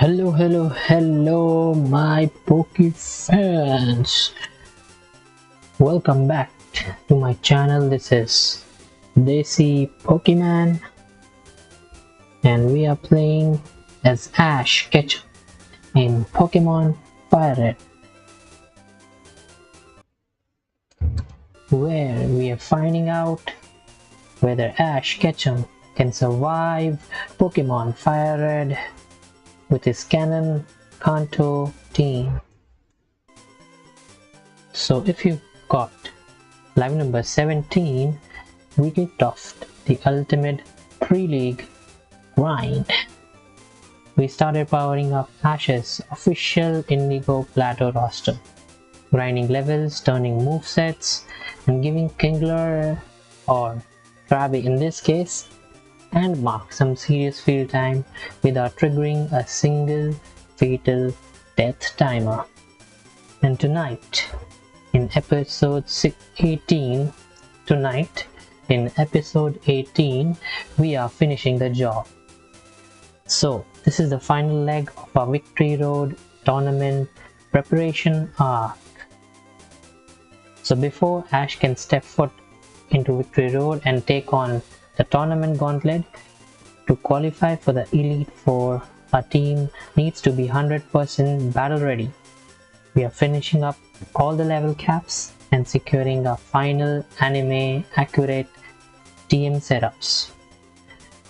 Hello, my Poke fans. Welcome back to my channel. This is Desi Pokemon, and we are playing as Ash Ketchum in Pokemon FireRed, where we are finding out whether Ash Ketchum can survive Pokemon FireRed with his CANON KANTO team. So if you got live number 17, we kicked off the ultimate pre-league grind. We started powering up Ash's official Indigo Plateau roster, grinding levels, turning movesets, and giving Kingler, or Krabby in this case, and Muk some serious field time without triggering a single fatal death timer. And tonight, in episode 18, we are finishing the job. So this is the final leg of our Victory Road Tournament preparation arc. So before Ash can step foot into Victory Road and take on the tournament gauntlet, to qualify for the Elite Four, our team needs to be 100% battle ready. We are finishing up all the level caps and securing our final anime accurate TM setups.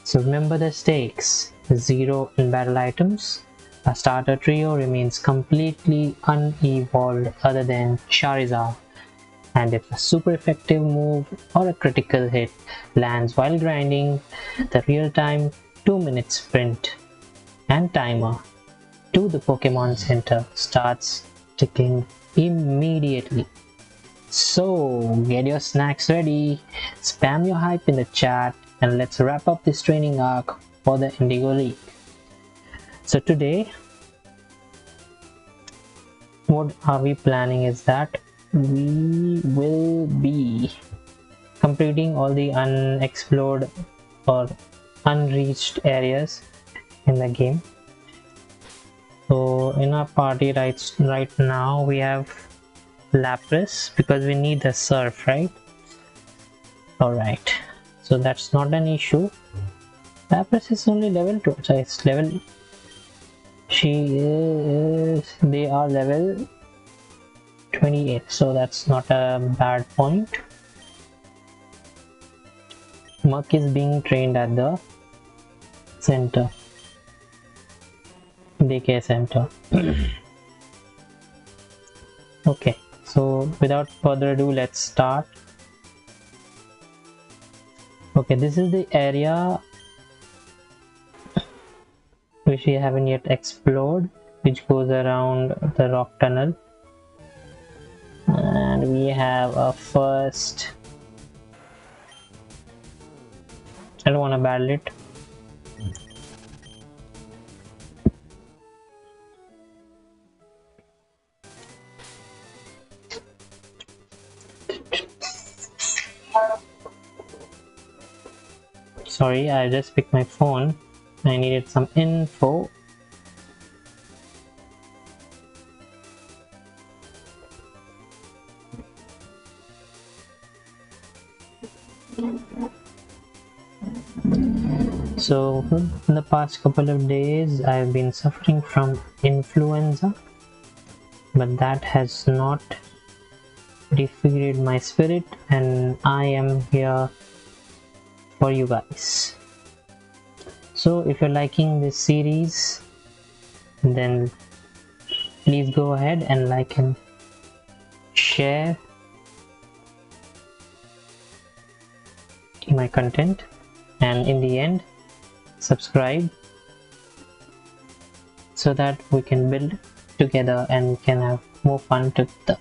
So remember the stakes: 0 in battle items. Our starter trio remains completely unevolved other than Charizard. And if a super effective move or a critical hit lands while grinding, the real-time 2-minute sprint and timer to the Pokemon Center starts ticking immediately. So get your snacks ready, spam your hype in the chat, and let's wrap up this training arc for the Indigo League. So today, what are we planning is that we will be completing all the unexplored or unreached areas in the game. So in our party right now we have Lapras because we need the surf, right? Alright, so that's not an issue. Lapras is only level 2, so it's level, they are level 28, so that's not a bad point. Muk is being trained at the center, DK center. Okay, so without further ado, let's start. Okay, this is the area which we haven't yet explored, which goes around the rock tunnel. And we have a first, I don't want to battle it. Sorry, I just picked my phone. I needed some info. So in the past couple of days I've been suffering from influenza, but that has not defeated my spirit, and I am here for you guys. So if you're liking this series, then please go ahead and like and share my content, and in the end subscribe so that we can build together and we can have more fun together.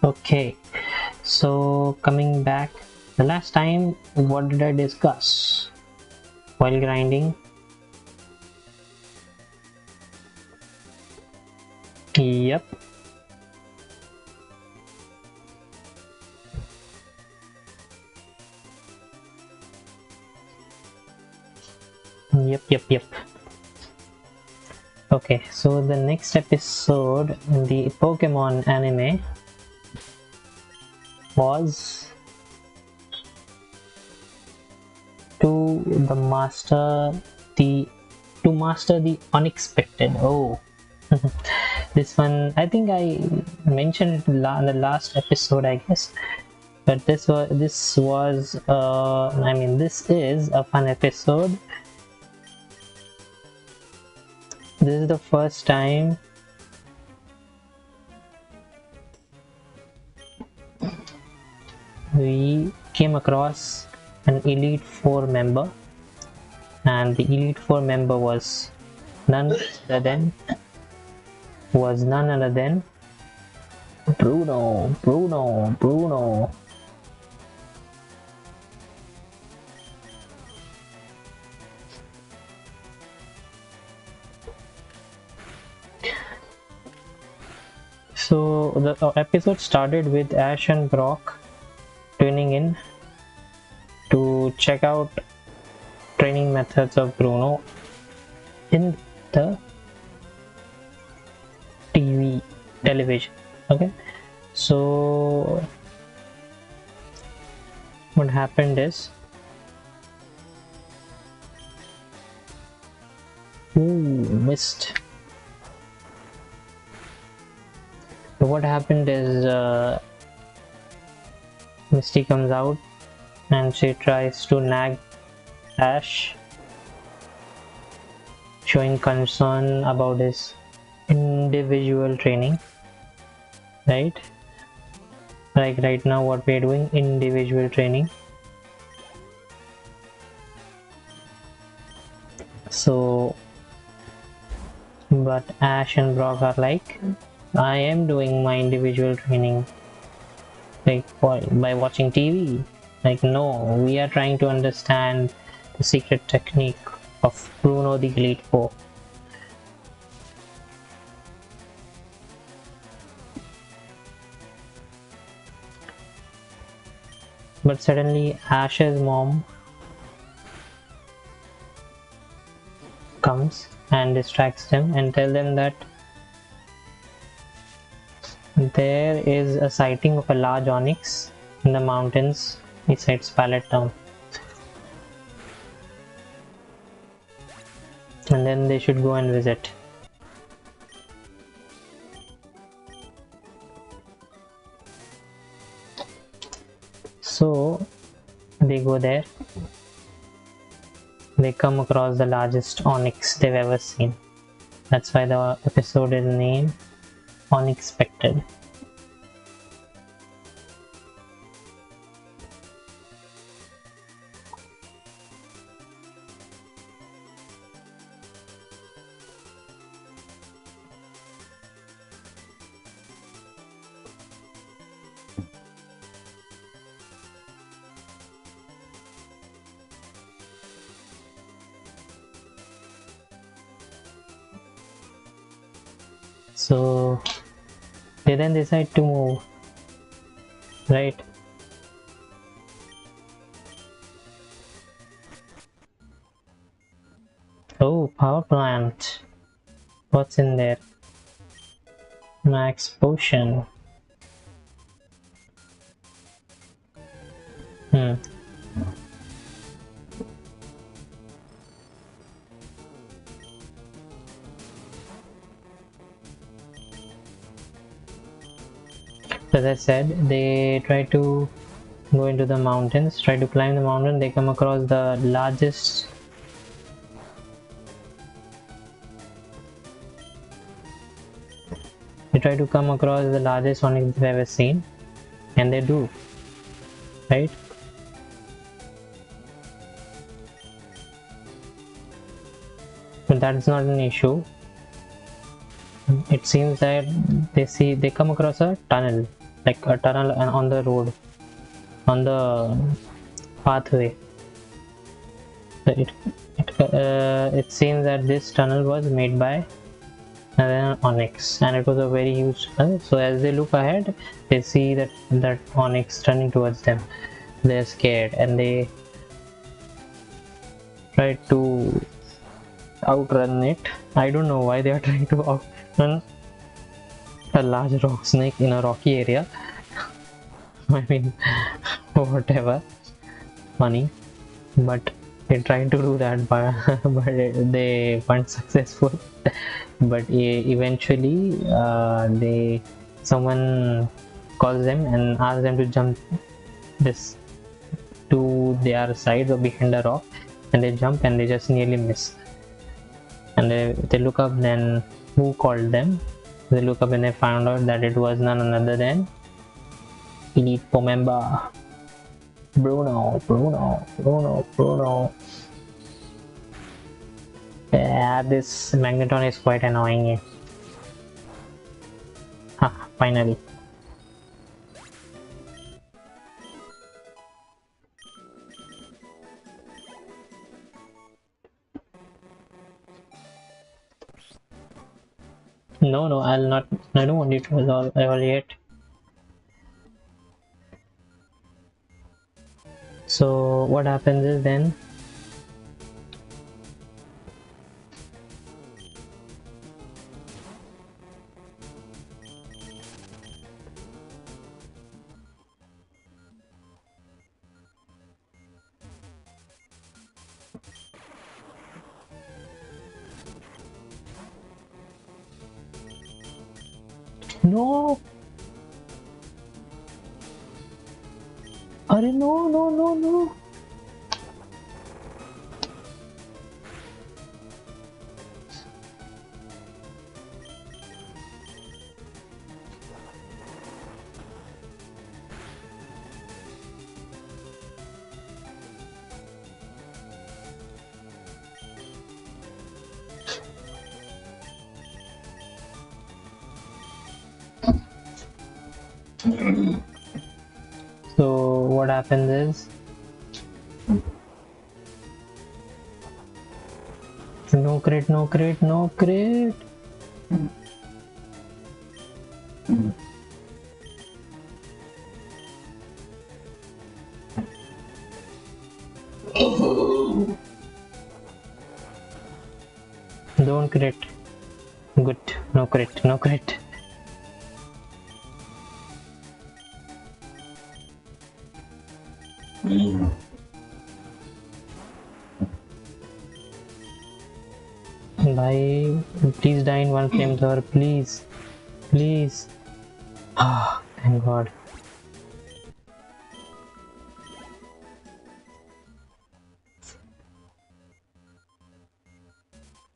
Okay, so coming back, the last time what did I discuss while grinding? Yep, Yep. Okay, so the next episode in the Pokemon anime was to master the unexpected. Oh, this one I think I mentioned it in the last episode, I guess. But this was this is a fun episode. This is the first time we came across an Elite Four member, and the Elite Four member was none other than Bruno. So the episode started with Ash and Brock tuning in to check out training methods of Bruno in the television. Okay, so what happened is, missed. So what happened is, Misty comes out and she tries to nag Ash, showing concern about his individual training, right? Like right now what we're doing, individual training. So, but Ash and Brock are like, I am doing my individual training like by watching TV. Like, no, we are trying to understand the secret technique of Bruno the Elite Four. But suddenly Ash's mom comes and distracts them and tell them that there is a sighting of a large onyx in the mountains besides Pallet Town, and then they should go and visit. So they go there. They come across the largest onyx they've ever seen. That's why the episode is named Unexpected. So they then decide to move, right? Oh, power plant. What's in there? Max potion. As I said, they try to go into the mountains, try to climb the mountain. They come across the largest onyx they've ever seen, and they do, right? But that's not an issue. It seems that they come across a tunnel, like a tunnel on the road, on the pathway. It seems that this tunnel was made by an onyx, and it was a very huge tunnel. So as they look ahead, they see that onyx turning towards them. They're scared and they try to outrun it. I don't know why they are trying to outrun a large rock snake in a rocky area. I mean, whatever, funny, but they tried to do that, but they weren't successful. But eventually, someone calls them and asks them to jump this to their side or behind a rock, and they jump and they just nearly miss. And they look up, then who called them? They look up and they found out that it was none other than Elite member Bruno. Yeah, this Magneton is quite annoying. Ha, finally. No, I'll not. I don't want you to evaluate. So what happens is then no. Arey no. So what happens is no crit. Don't crit. Good. No crit. Bye. Please die in one flamethrower, please. Ah, thank God.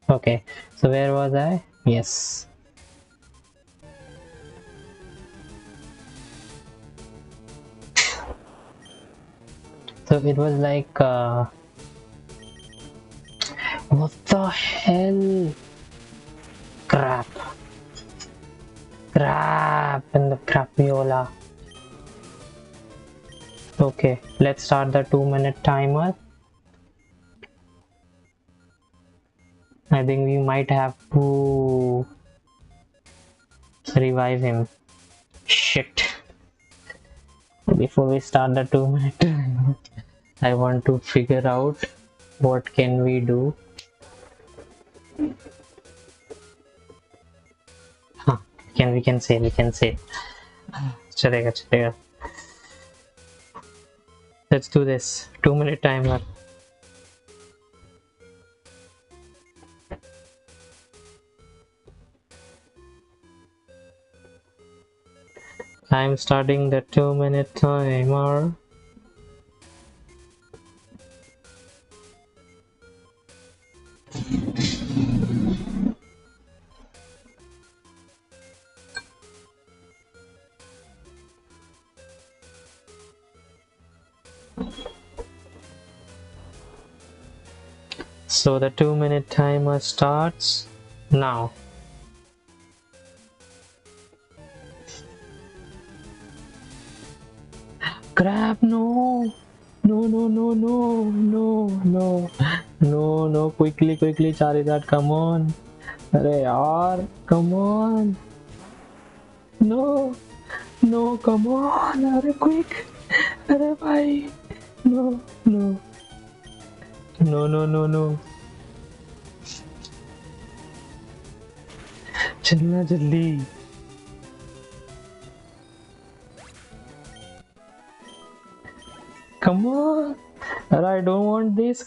Okay, so where was I? Yes. So it was like what the hell? Crap in the crapiola. Okay, let's start the 2-minute timer. I think we might have to revive him. Shit. Before we start the 2-minute timer, I want to figure out what can we do. We can say Chalega. Let's do this 2-minute timer. I'm starting the 2-minute timer. So the 2-minute timer starts now. Crap, no, quickly, Charizard, come on. Arey yaar, come on. No, come on, arey quick. Arey bhai, no. चलना जल्दी. Come on. I don't want this.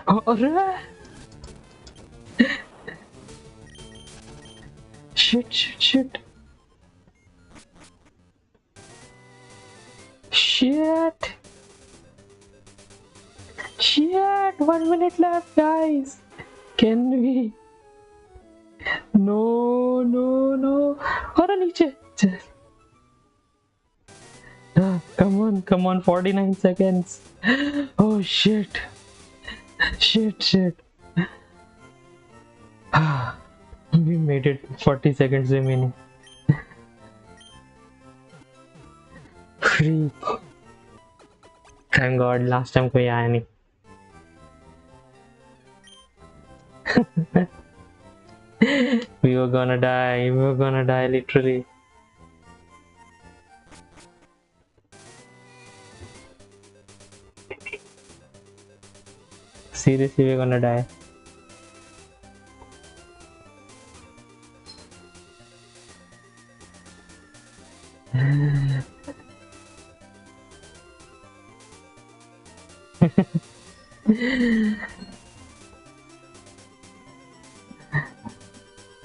अरे shit. Shit. 1 minute left, guys. Can we? No. अरे नीचे. Come on, 49 seconds. Oh shit. We made it. 40 seconds remaining. Freak. Thank God, last time कोई आया नहीं. We were gonna die literally. Seriously, we're gonna die.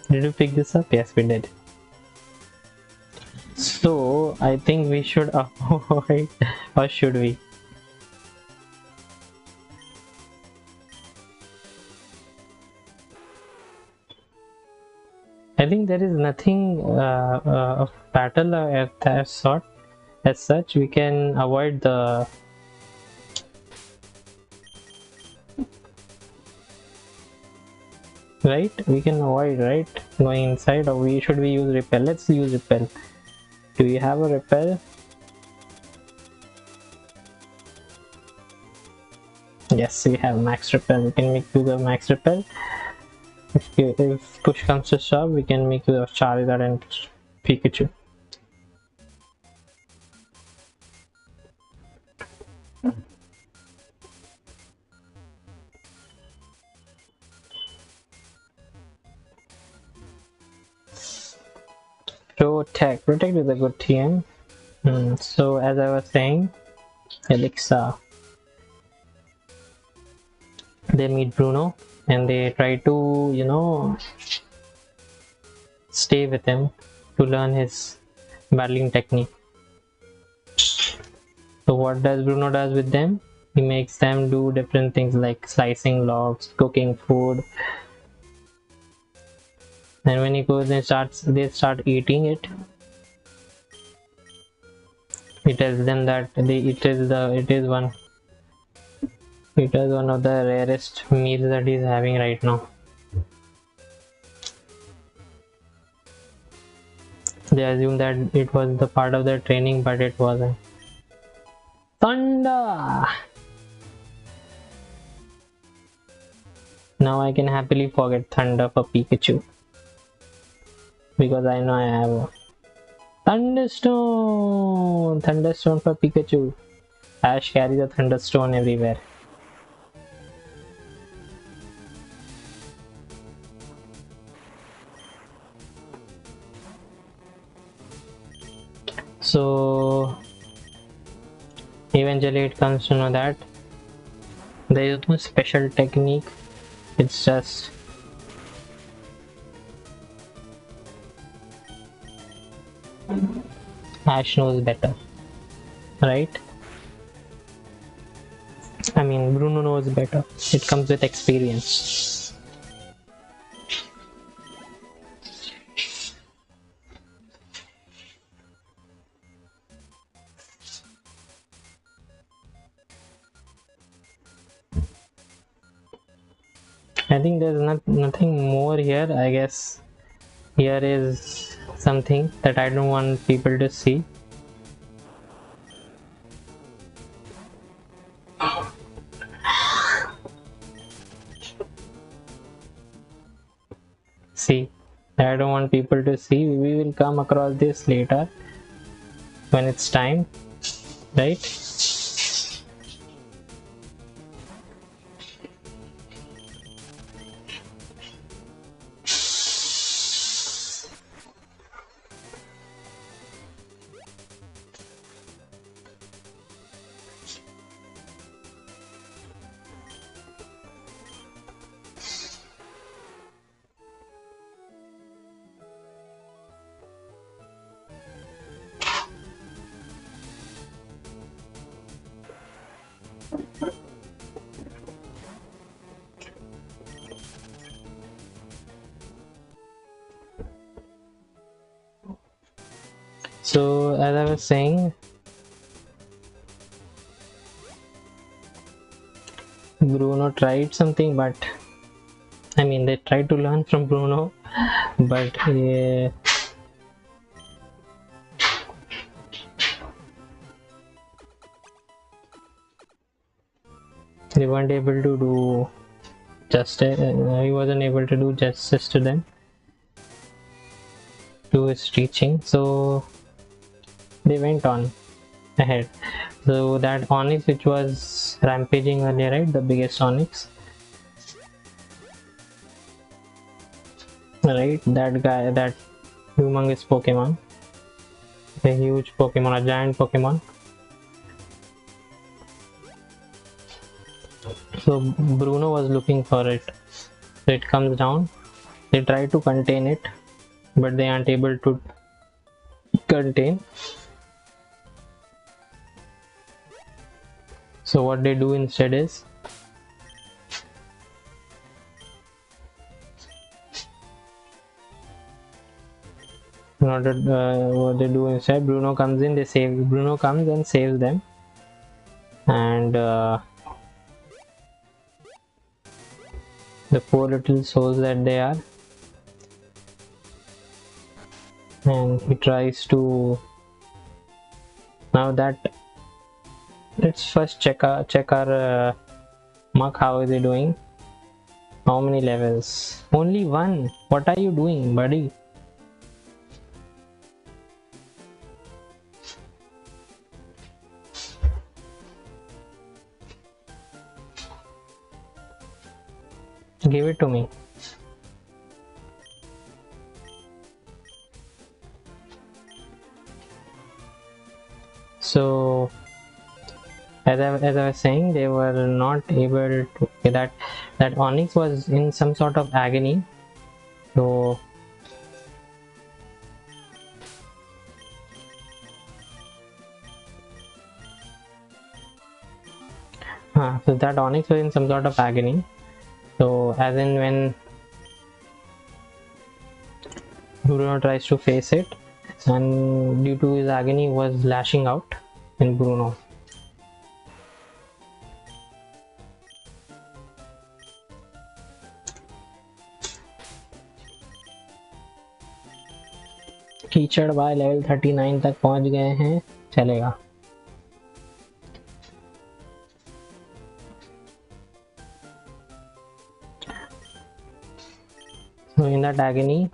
Did we pick this up? Yes, we did. So I think we should avoid, or should we? I think there is nothing of battle as such. We can avoid the we can avoid going inside, or should we use repel? Let's use repel. Do we have a repel? Yes, we have max repel. We can make use of max repel. If push comes to shove, we can make use of Charizard and Pikachu. Protect is a good TM. So as I was saying, Alexa, they meet Bruno and they try to stay with him to learn his battling technique. So what does Bruno does with them? He makes them do different things like slicing logs, cooking food, and when he goes and they start eating it. He tells them that it is one of the rarest meals that he's having right now. They assume that it was the part of their training, but it wasn't. Thunder! Now I can happily forget Thunder for Pikachu, because I know I have a Thunderstone for Pikachu. Ash carries a Thunderstone everywhere. So eventually it comes to know that there is no special technique. It's just Ash knows better, right? I mean, Bruno knows better. It comes with experience. I think there's nothing more here. I guess here is something that I don't want people to see. See, I don't want people to see. We will come across this later when it's time, right? So as I was saying, Bruno tried something, but I mean they tried to learn from Bruno, but they weren't able to do justice. He wasn't able to do justice to them, to his teaching. So they went on ahead. So that Onyx, which was rampaging earlier, right? The biggest Onyx, right? That guy, that humongous Pokemon, a huge Pokemon, a giant Pokemon. So Bruno was looking for it. So it comes down. They try to contain it, but they aren't able to contain. So what they do instead is, what they do instead, Bruno comes in. Bruno comes and saves them, and the poor little souls that they are, and he tries to. Now that, let's first check our Muk. How is he doing? How many levels? Only one. What are you doing, buddy? Give it to me. So as I was saying, they were not able to. That Onyx was in some sort of agony. So so that Onyx was in some sort of agony. So as in when Bruno tries to face it, and due to his agony was lashing out in Bruno. कीचड़ भाई level 39 तक पहुंच गए हैं, चलेगा. So in that agony,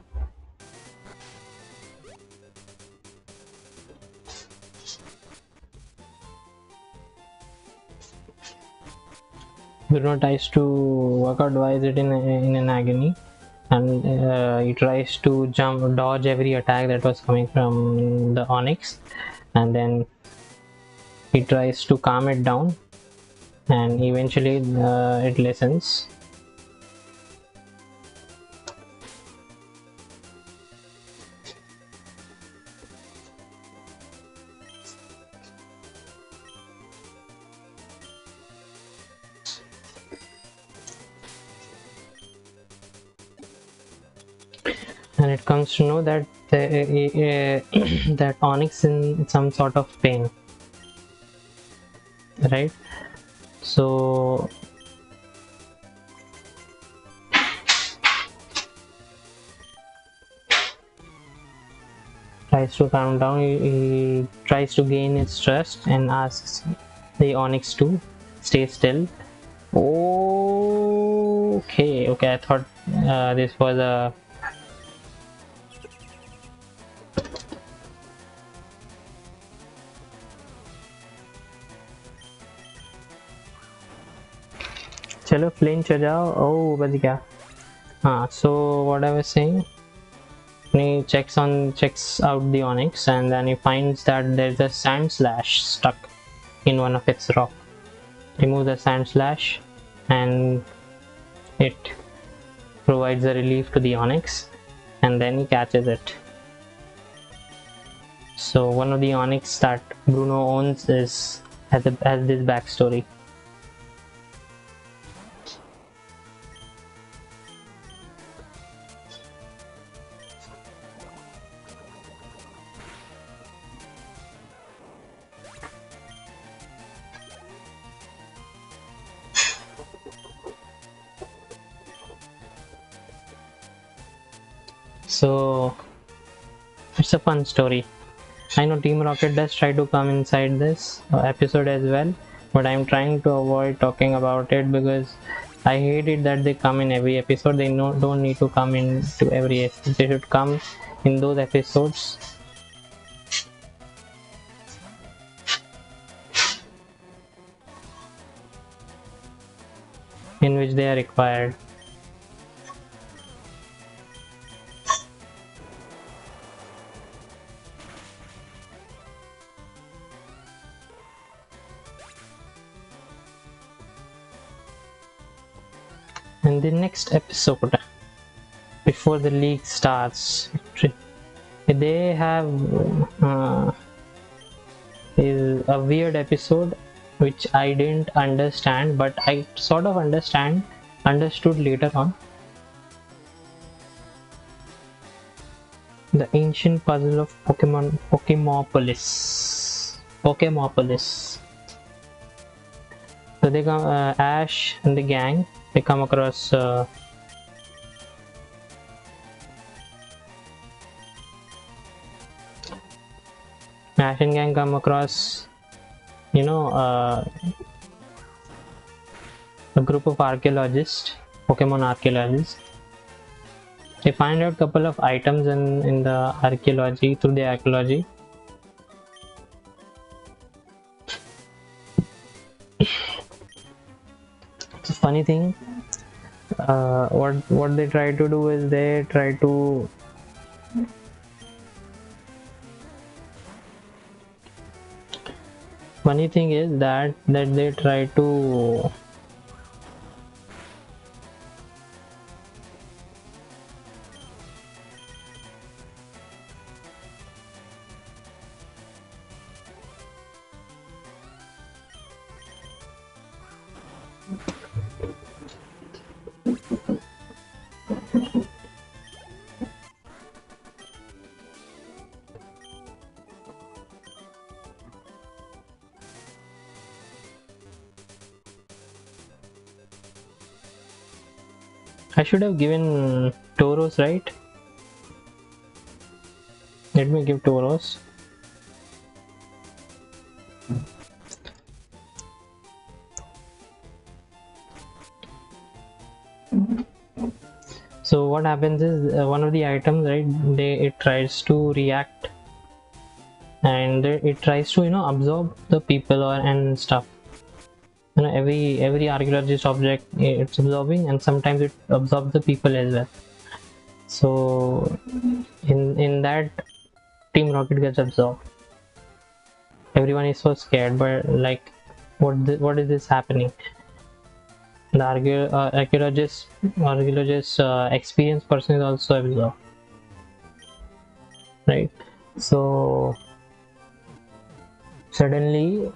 Bruno tries to work out why is it in an agony, and he tries to dodge every attack that was coming from the Onyx, and then he tries to calm it down, and eventually it listens. And it comes to know that that Onyx in some sort of pain, right? So tries to calm down. He tries to gain its trust and asks the Onyx to stay still. Okay, I thought this was a चलो flinch हो जाओ. Oh, बच गया. So what I was saying, he checks out the Onyx, and then he finds that there's a sand slash stuck in one of its rock. Remove the sand slash, and it provides a relief to the Onyx, and then he catches it. So one of the Onyx that Bruno owns has this backstory. So it's a fun story. I know Team Rocket does try to come inside this episode as well, but I'm trying to avoid talking about it because I hate it that they come in every episode. They don't need to come into every episode. They should come in those episodes in which they are required. In the next episode, before the league starts, they have is a weird episode which I didn't understand, but I sort of understood later on. The ancient puzzle of Pokemopolis. So they come, Ash and the gang. They come across Ash and gang come across, you know, a group of archaeologists, Pokemon archaeologists. They find out a couple of items in the archaeology, through the archaeology. It's a funny thing. What they try to do is they try to funny thing is that they try to I should have given Tauros, right? Let me give Tauros. So what happens is one of the items, right? It tries to react, and it tries to absorb the people and stuff. Every archaeologist object it's absorbing, and sometimes it absorbs the people as well. So in that, Team Rocket gets absorbed. Everyone is so scared, but like, what is this happening? The archaeologist experienced person is also absorbed, right? So suddenly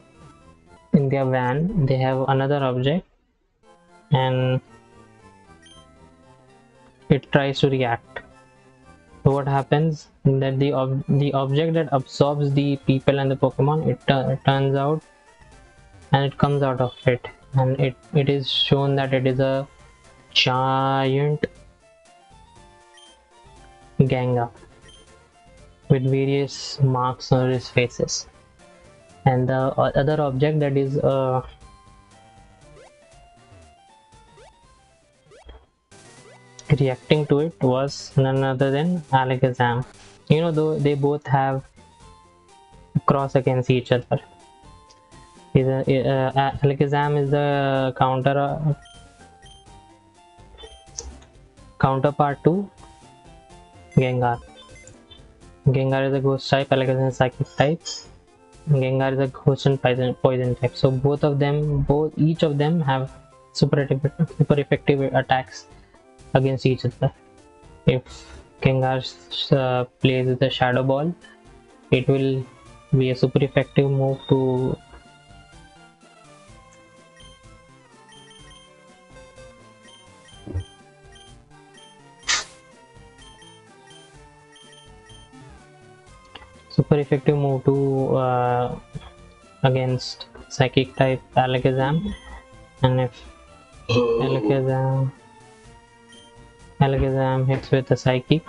in their van they have another object, and it tries to react. So what happens that the object that absorbs the people and the Pokemon, it turns out, and it comes out of it, and it is shown that it is a giant Gengar with various marks on his faces. And the other object that is reacting to it was none other than Alakazam. Though they both have cross against each other. Alakazam is the counterpart to Gengar. Gengar is a ghost type, Alakazam is psychic type. Gengar is a ghost and poison type. So each of them have super effective attacks against each other. If Gengar plays with a Shadow Ball, it will be a super effective move to against psychic type Alakazam, and if Alakazam hits with a psychic,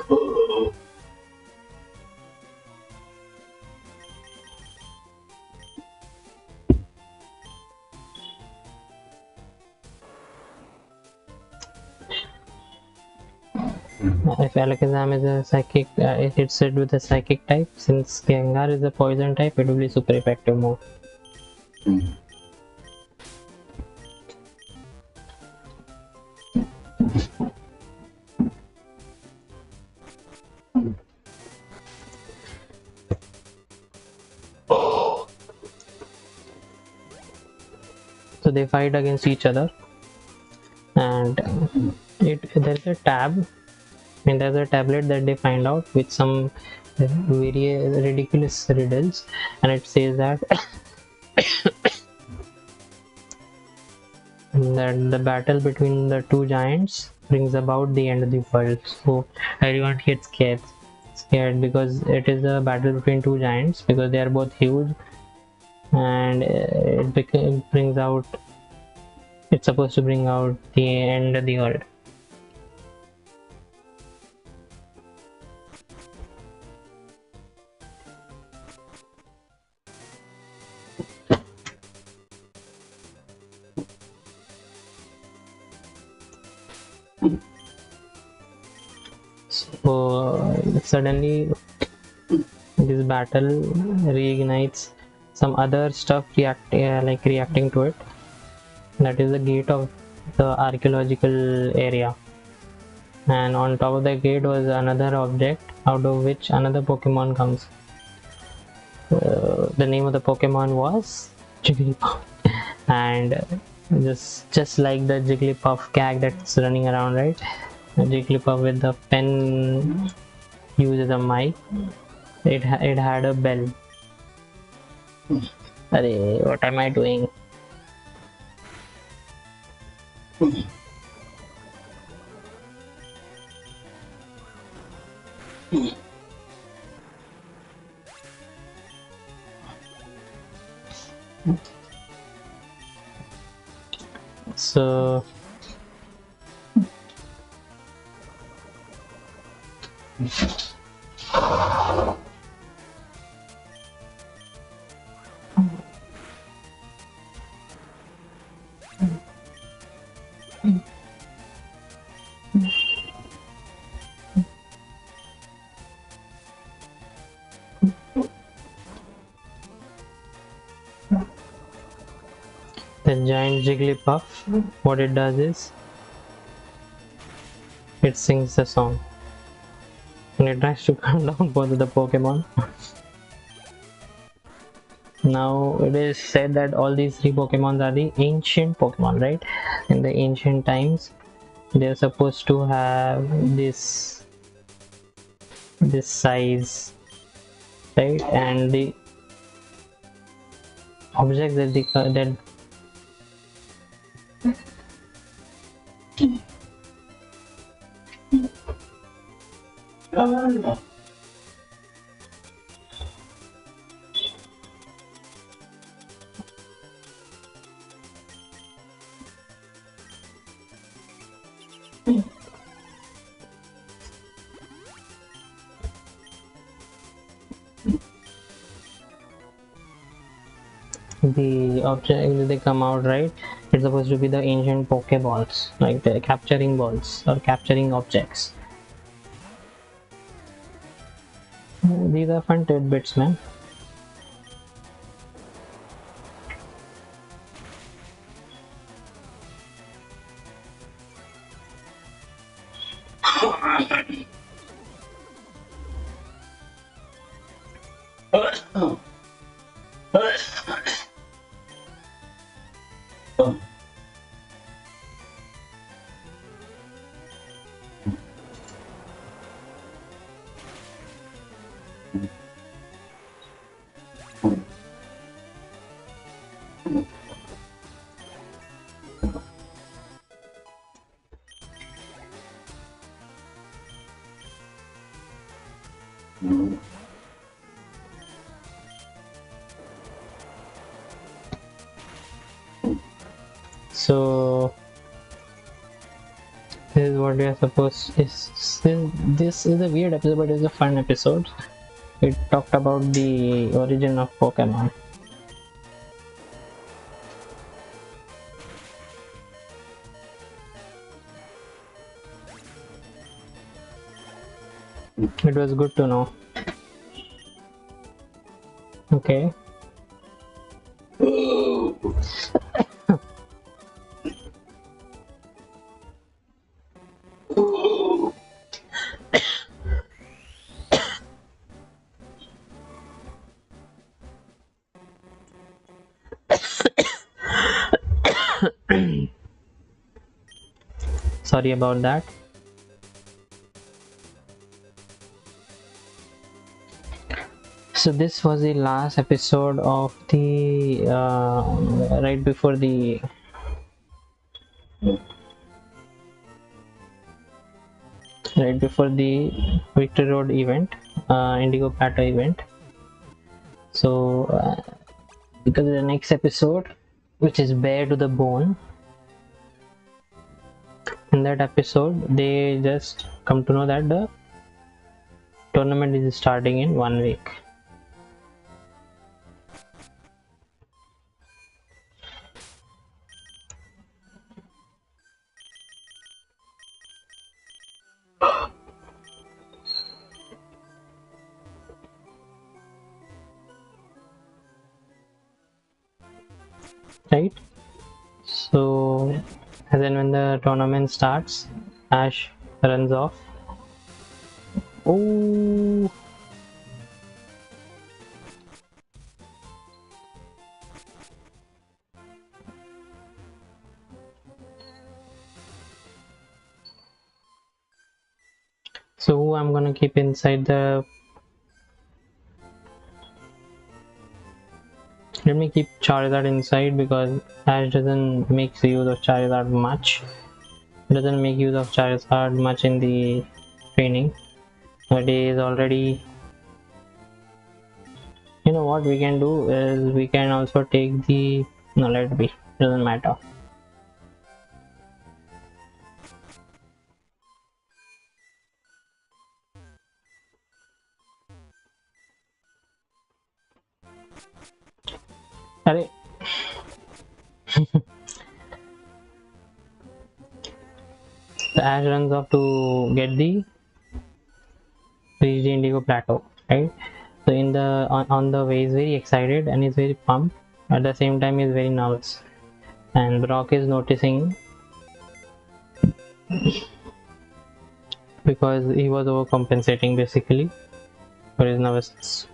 If Alakazam is a psychic, it hits it with a psychic type. Since Gengar is a poison type, it will be super effective move. So they fight against each other, and there's a tab, and there's a tablet that they find out with some very ridiculous riddles, and it says that that the battle between the two giants brings about the end of the world. So everyone gets scared because it is a battle between two giants because they are both huge, and brings out. It's supposed to bring out the end of the world. So suddenly this battle reignites some other stuff reacting to it. That is the gate of the archaeological area, and on top of the gate was another object out of which another Pokemon comes. The name of the Pokemon was Jigglypuff, and just like the Jigglypuff gag that's running around, right? Jigglypuff with the pen uses a mic. It had a bell. Arey, what am I doing? So the giant Jigglypuff, what it does is it sings a song and it tries to calm down both of the Pokemon. Now it is said that all these three Pokemon are the ancient Pokemon, right? In the ancient times, they're supposed to have this size, right? And the objects that the object that they come out, right? It's supposed to be the ancient Pokeballs, like the capturing balls or capturing objects. These are fun tidbits, man. So this is what we are supposed this is a weird episode, but it's a fun episode. It talked about the origin of Pokemon. It was good to know. Okay. Sorry about that. So this was the last episode of the right before the Victory Road event, Indigo Plateau event. So because the next episode, which is bare to the bone, in that episode they just come to know that the tournament is starting in 1 week. Right, so and then when the tournament starts, Ash runs off. Oh, so who I'm gonna keep inside the, let me keep Charizard inside because Ash doesn't make use of Charizard much. Doesn't make use of Charizard much in the training, but he is already. You know what we can do is we can also take the, no, let it be, doesn't matter. Arey. The Ash runs off to get the reach the Indigo Plateau, right? So in the on the way he's very excited and he's very pumped. At the same time he's very nervous, and Brock is noticing because he was overcompensating basically for his nervousness.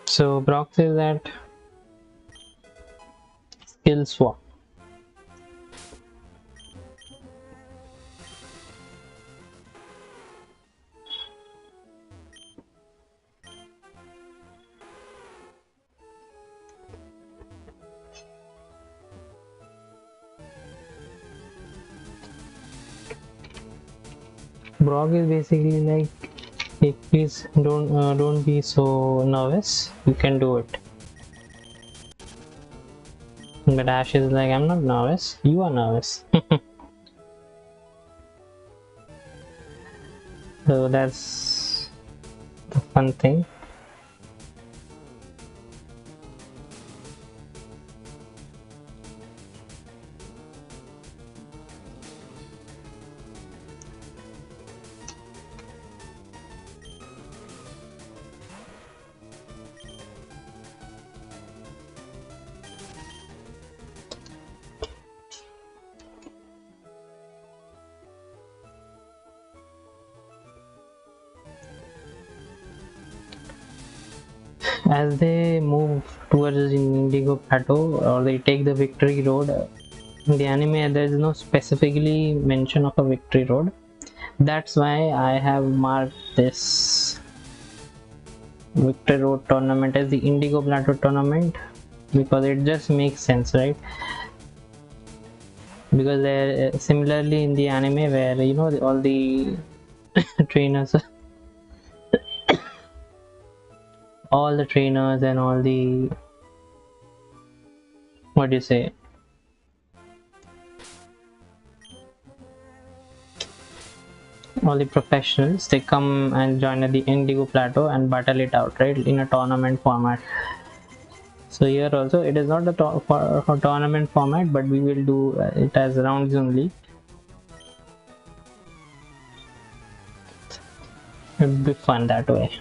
So Brock says that skill swap. Brock is basically like, hey, please don't be so nervous. You can do it. But Ash is like, I'm not nervous. You are nervous. So that's the fun thing. As they move towards the Indigo Plateau, or they take the Victory Road, in the anime there is no specifically mention of a Victory Road. That's why I have marked this Victory Road tournament as the Indigo Plateau tournament, because it just makes sense, right? Because they're similarly in the anime where, you know, all the trainers all the trainers and all the, what do you say, all the professionals, they come and join at the Indigo Plateau and battle it out, right, in a tournament format. So here also it is not a tournament format, but we will do it as rounds only. It will be fun that way.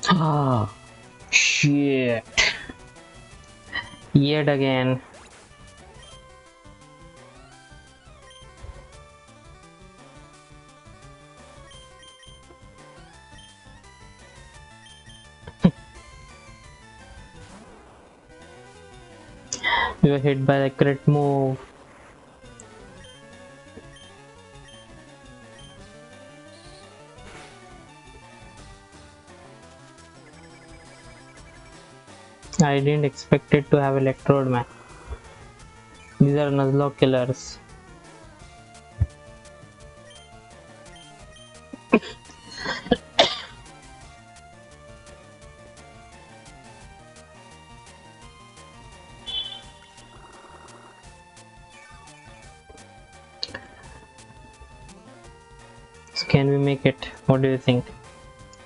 Ah, shit. Yet again. We were hit by the crit move. I didn't expect it to have electrode, man. These are Nuzlocke killers. So can we make it? What do you think?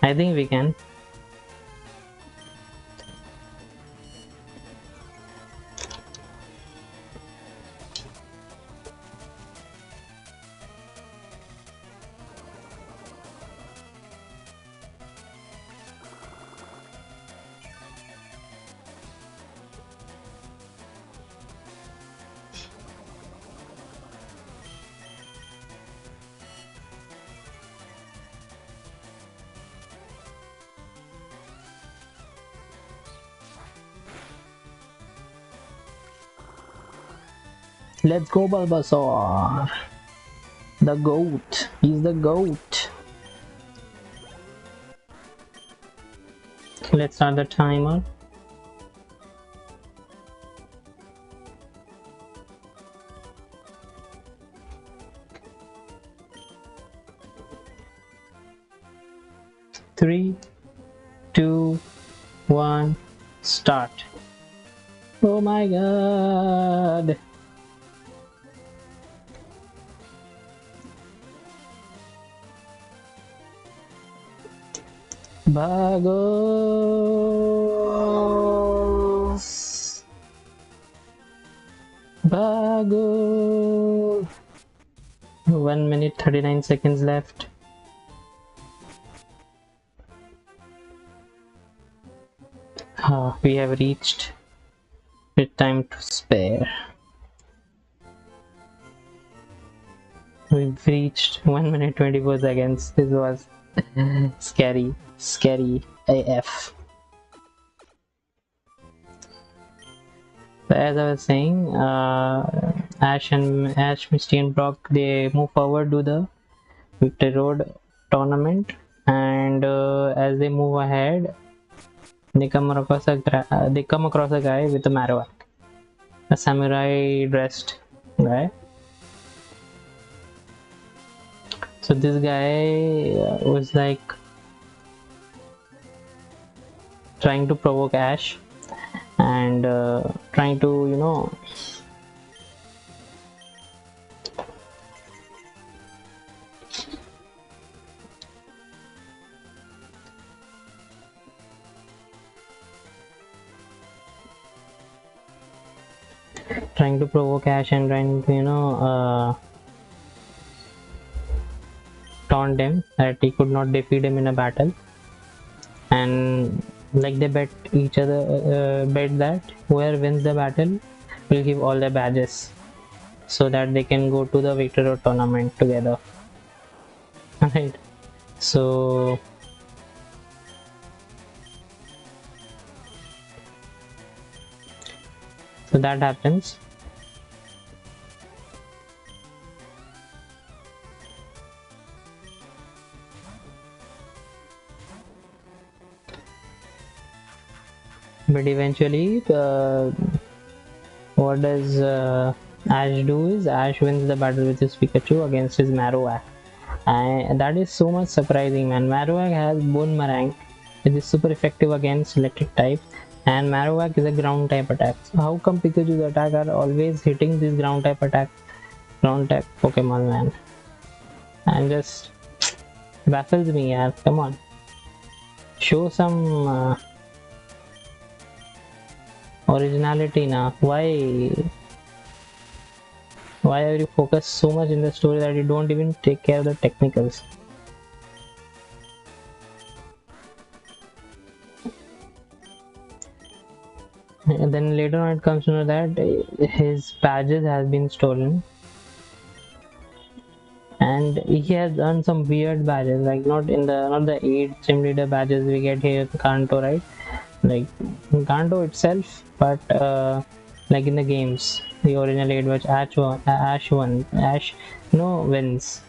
I think we can. Let's go, Bulbasaur. The goat. He's the goat. Let's start the timer. Three, two, one, start. Oh my god. Bagos. Bago. 1 minute 39 seconds left. We have reached with time to spare. We've reached 1 minute 24 seconds. This was scary AF. So as I was saying, Ash, Misty and Brock, they move forward to the Victory Road Tournament, and as they move ahead, they come across a guy with a Marowak, a samurai dressed guy. So this guy was like trying to provoke Ash and trying to, you know, and trying to, you know, taunt him that he could not defeat him in a battle. And like they bet each other, bet that whoever wins the battle will give all their badges so that they can go to the Victory Road Tournament together. Right, so that happens. But eventually, what does Ash do is Ash wins the battle with his Pikachu against his Marowak. And that is so much surprising, man. Marowak has Boomerang, which is super effective against electric types, and Marowak is a ground type attack. So how come Pikachu's attack are always hitting these ground type Pokemon, man? And just baffles me, yeah. Come on, show some originality now. Why are you focused so much in the story that you don't even take care of the technicals? And then later on it comes to know that his badges has been stolen, and he has earned some weird badges, like not the 8 gym leader badges we get here in Kanto, right? Like in Kanto itself, but like in the games, the original 8 which Ash no wins.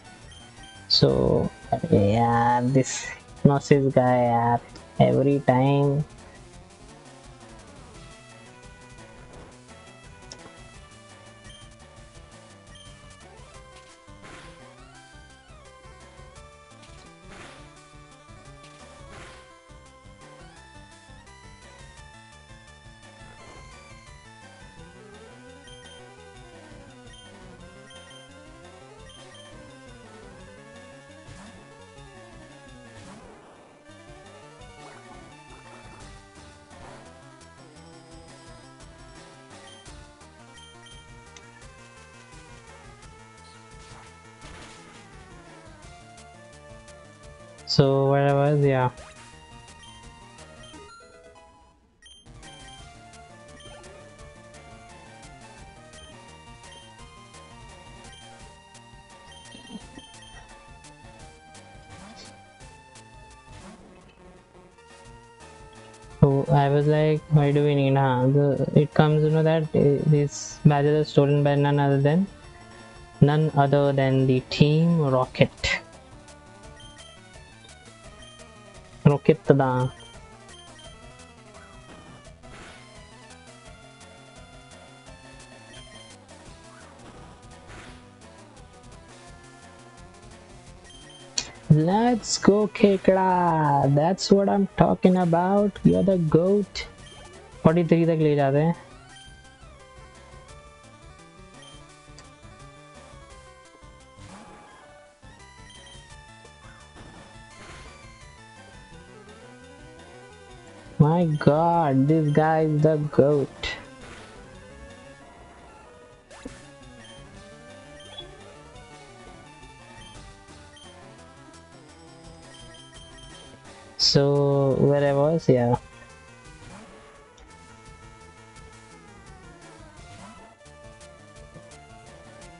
So yeah, this Gnosis guy, yeah, every time. So where I was, yeah. So I was like, why do we need? It comes to know that these badges are stolen by none other than the Team Rocket. Rocket da. Let's go, Kekla. That's what I'm talking about. You're the goat. 43 तक ले जाते हैं. My god, this guy is the goat. So where I was, yeah.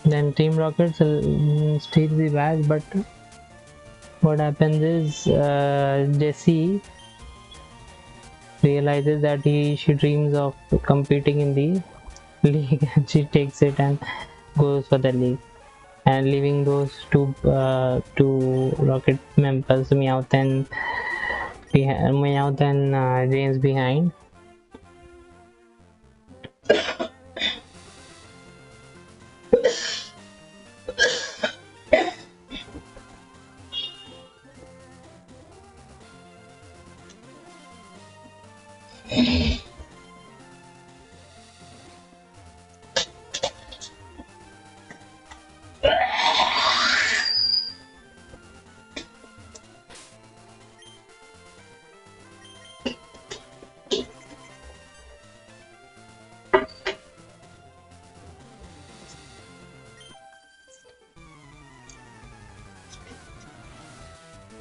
Then Team Rocket steals the badge, but what happens is Jessie realizes that she dreams of competing in the league, and she takes it and goes for the league, and leaving those two Rocket members, Meowth and James behind.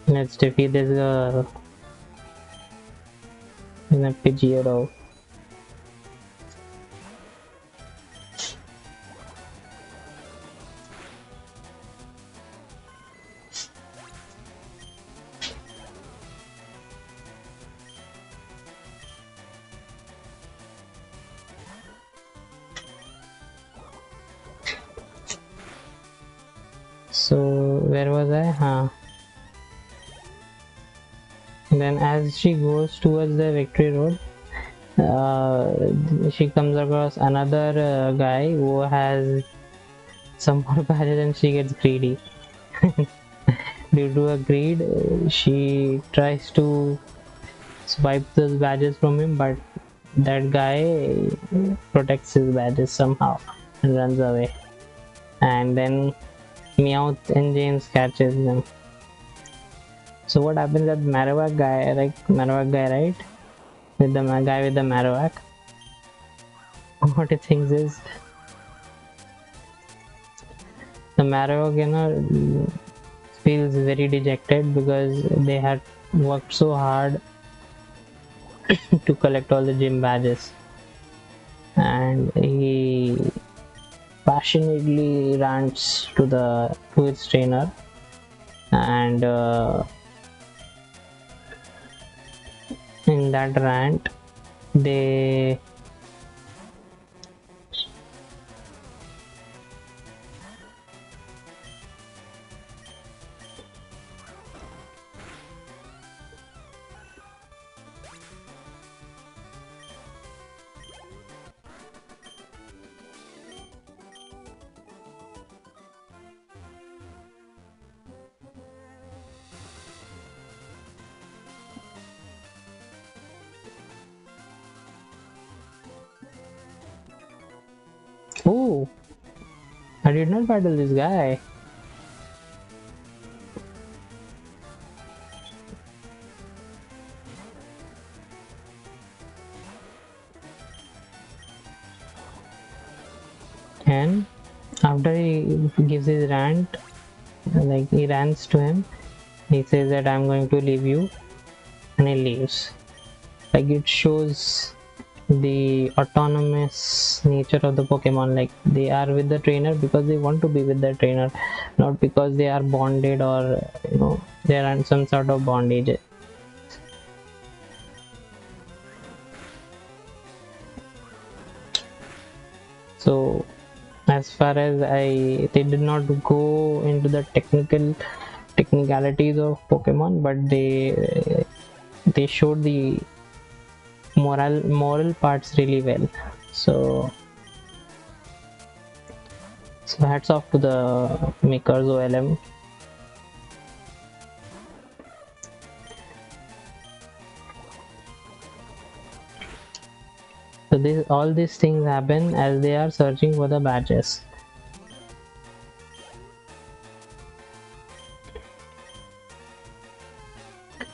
Let's defeat this girl in a Pidgeotto. So where was I? Then as she goes towards the Victory Road, she comes across another guy who has some more badges and she gets greedy. Due to a greed, she tries to swipe those badges from him, but that guy protects his badges somehow and runs away. And then Meowth and James catches them. So what happens at Marowak guy, right? With the guy with the Marowak. What he thinks is the Marowak, feels very dejected because they had worked so hard to collect all the gym badges, and he passionately rants to its trainer, and in that rant they oh, I did not battle this guy. And after he gives his rant, like he rants to him, he says that I'm going to leave you, and he leaves. Like it shows the autonomous nature of the Pokemon. Like they are with the trainer because they want to be with the trainer, not because they are bonded or they are in some sort of bondage. So as far as they did not go into the technicalities of Pokemon, but they showed the moral parts really well. So hats off to the makers OLM. So all these things happen as they are searching for the badges.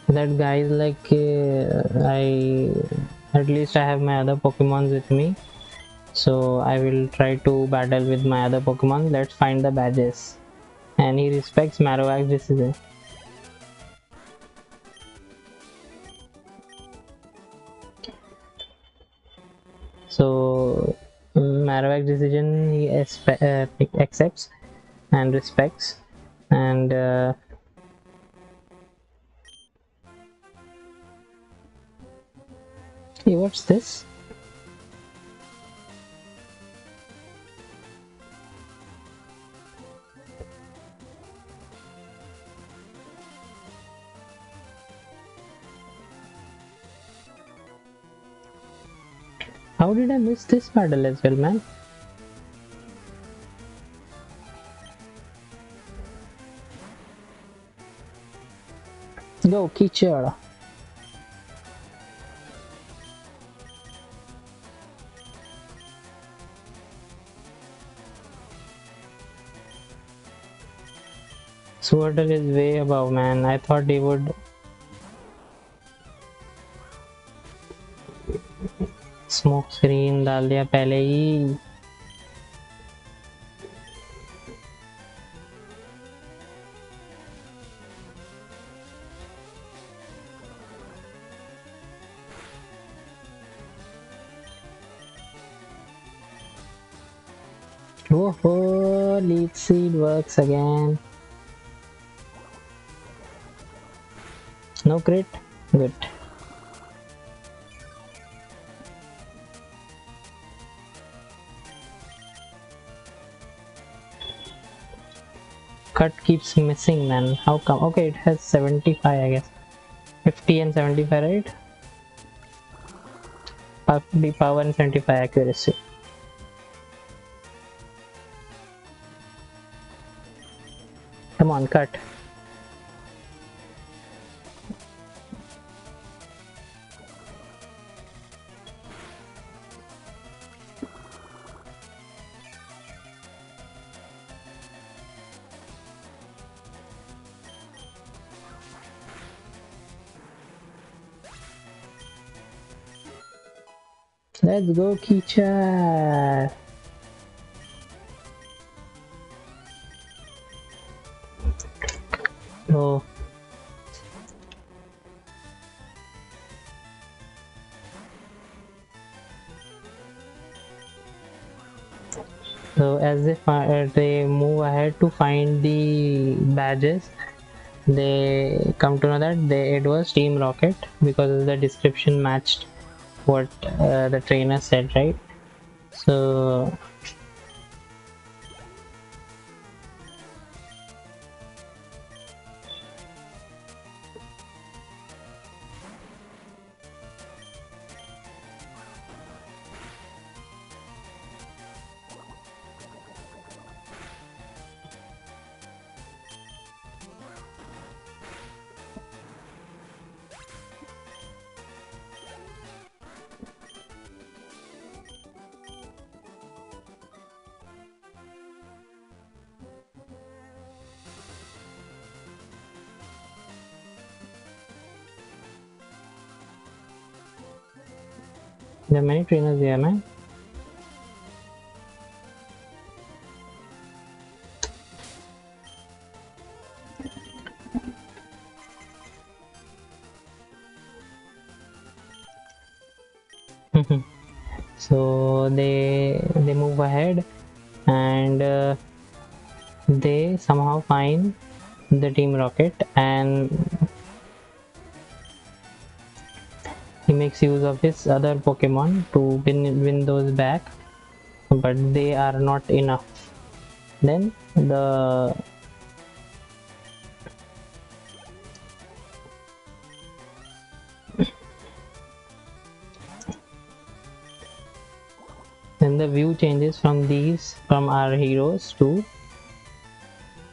That guy is like, at least I have my other Pokemons with me, so I will try to battle with my other Pokemon. Let's find the badges. And he respects Marowak's decision. So Marowak's decision he accepts and respects, and hey, what's this? How did I miss this battle as well, man? Go, Ketchum. Squirtle is way above, man. I thought he would smoke screen डाल दिया पहले ही. Oh, leaf seed works again. No crit? Good. Cut keeps missing, man. How come? Okay, it has 75, I guess. 50 and 75, right? 50 power and 75 accuracy. Come on, cut. Let's go, Keecha. Oh. So as they move ahead to find the badges, they come to know that it was Team Rocket because the description matched what the trainer said, right? So there are many trainers there, man. So they move ahead and they somehow find the Team Rocket and he makes use of his other Pokemon to win those back, but they are not enough. Then the view changes from our heroes to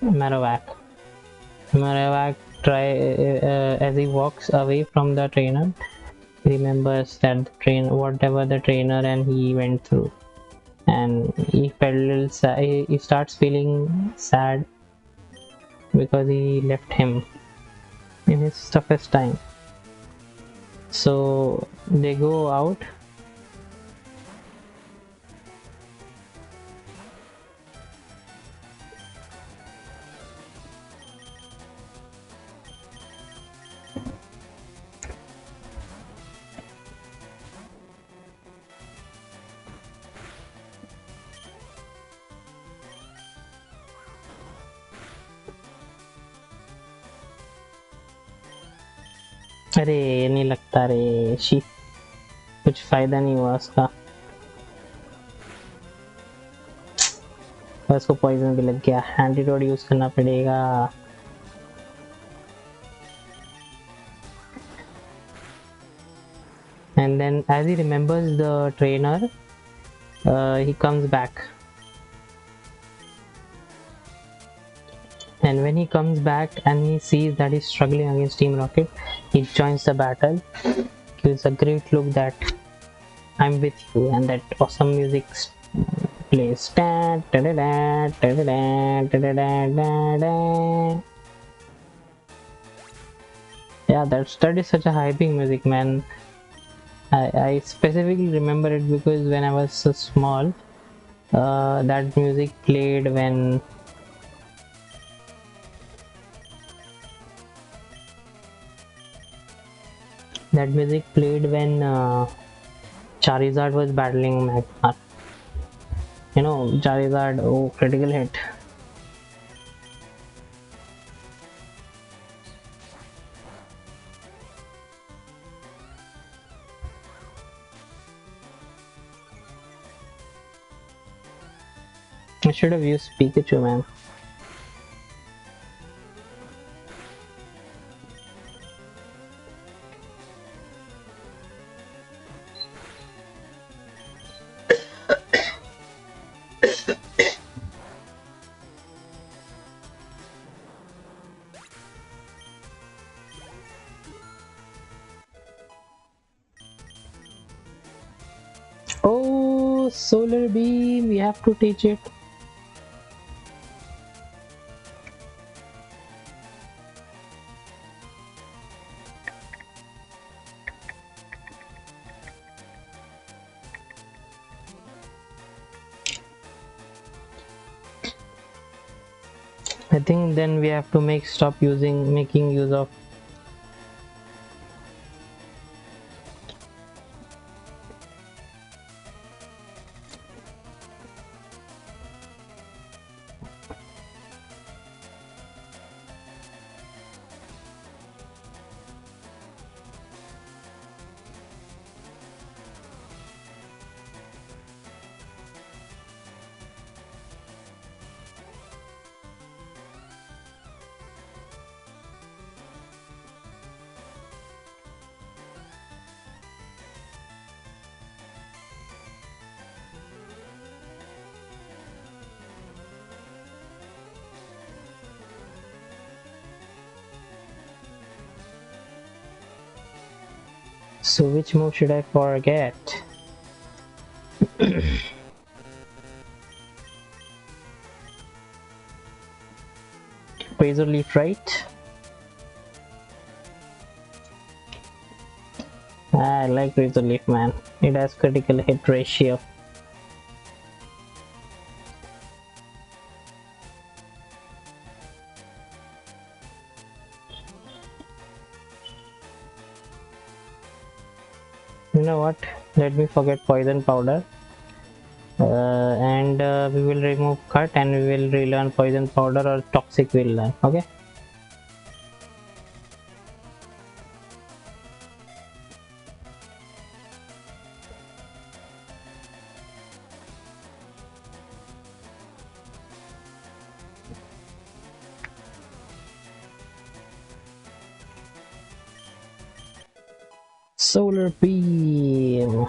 Marowak. Marowak as he walks away from the trainer, remembers that whatever the trainer and he went through, and he felt a little sad. He starts feeling sad because he left him in his toughest time. So they go out. अरे ये नहीं लगता रे she, कुछ फायदा नहीं हुआ उसका, उसको पॉइजन भी लग गया, एंटीडोट यूज करना पड़ेगा. And then as he remembers the trainer, he comes back, and when he comes back and he sees that he's struggling against Team Rocket, he joins the battle, gives a great look that I'm with you, and that awesome music plays. Yeah, that is such a hyping music, man. I specifically remember it because when I was so small, that music played when Charizard was battling Magmar. You know, Charizard, oh, critical hit. I should have used Pikachu, man. Oh, solar beam, we have to teach it. I think then we have to stop making use of. So which move should I forget? Razor Leaf, right? I like Razor Leaf, man. It has critical hit ratio. You know what? Let me forget Poison Powder. And we will remove Cut and we will relearn Poison Powder, or Toxic will learn. Okay? Solar Beam.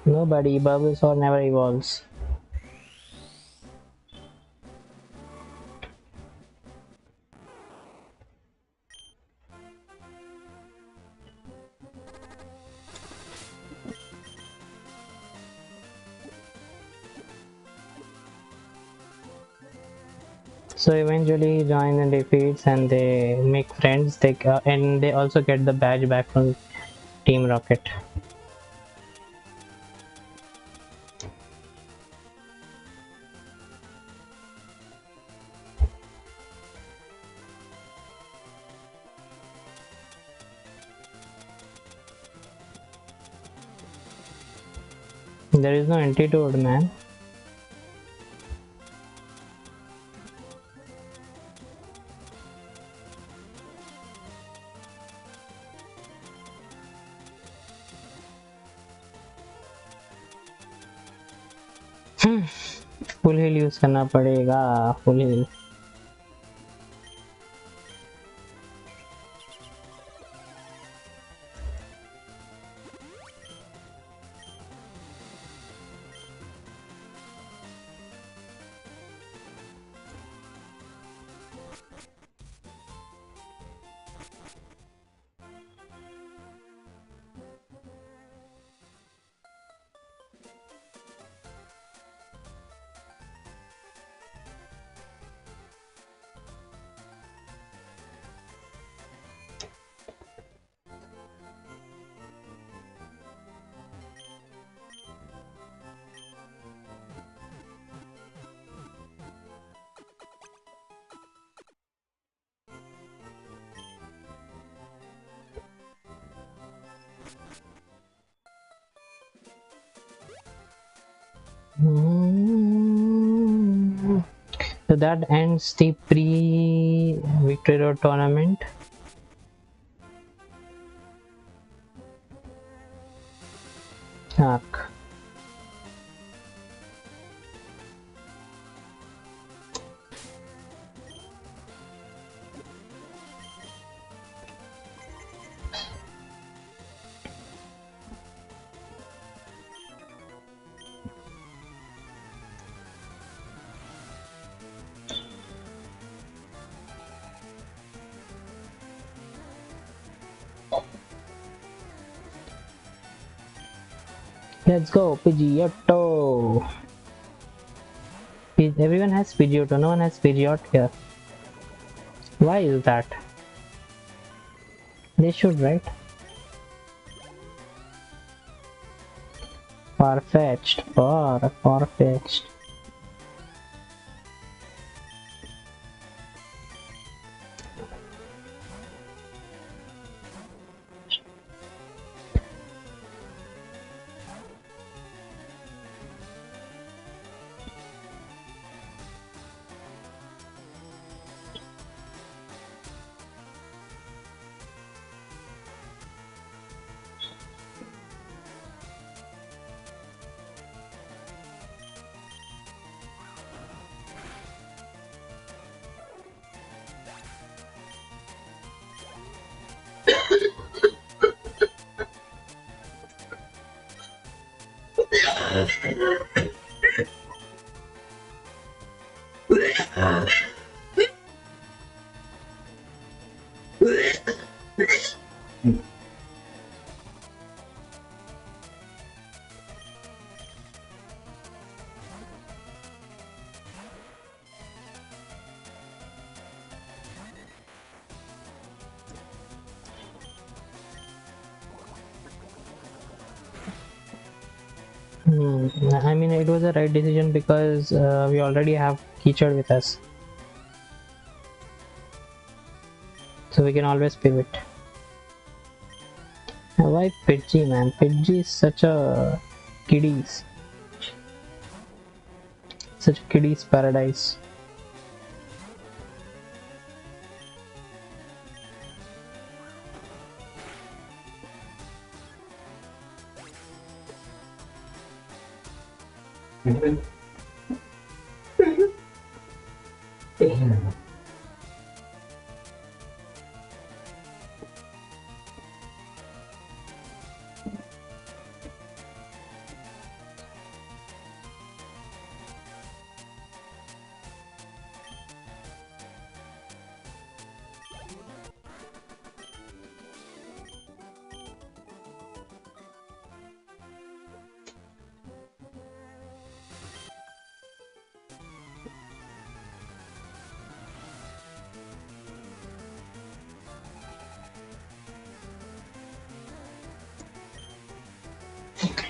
Nobody, Bulbasaur never evolves. So eventually join the defeats and they make friends. And they also get the badge back from Team Rocket. There is no antidote, man. Full heal use करना पड़ेगा. Full heal. So that ends the pre-Victory Road Tournament. Arc. Let's go, Pidgeotto. Everyone has Pidgeotto, no one has Pidgeot here. Why is that? They should, right? Far-fetched, far-fetched. I mean, it was a right decision because we already have Keechard with us. So we can always pivot. Why Pidgey, man? Pidgey is such a kiddies. Such a kiddies paradise.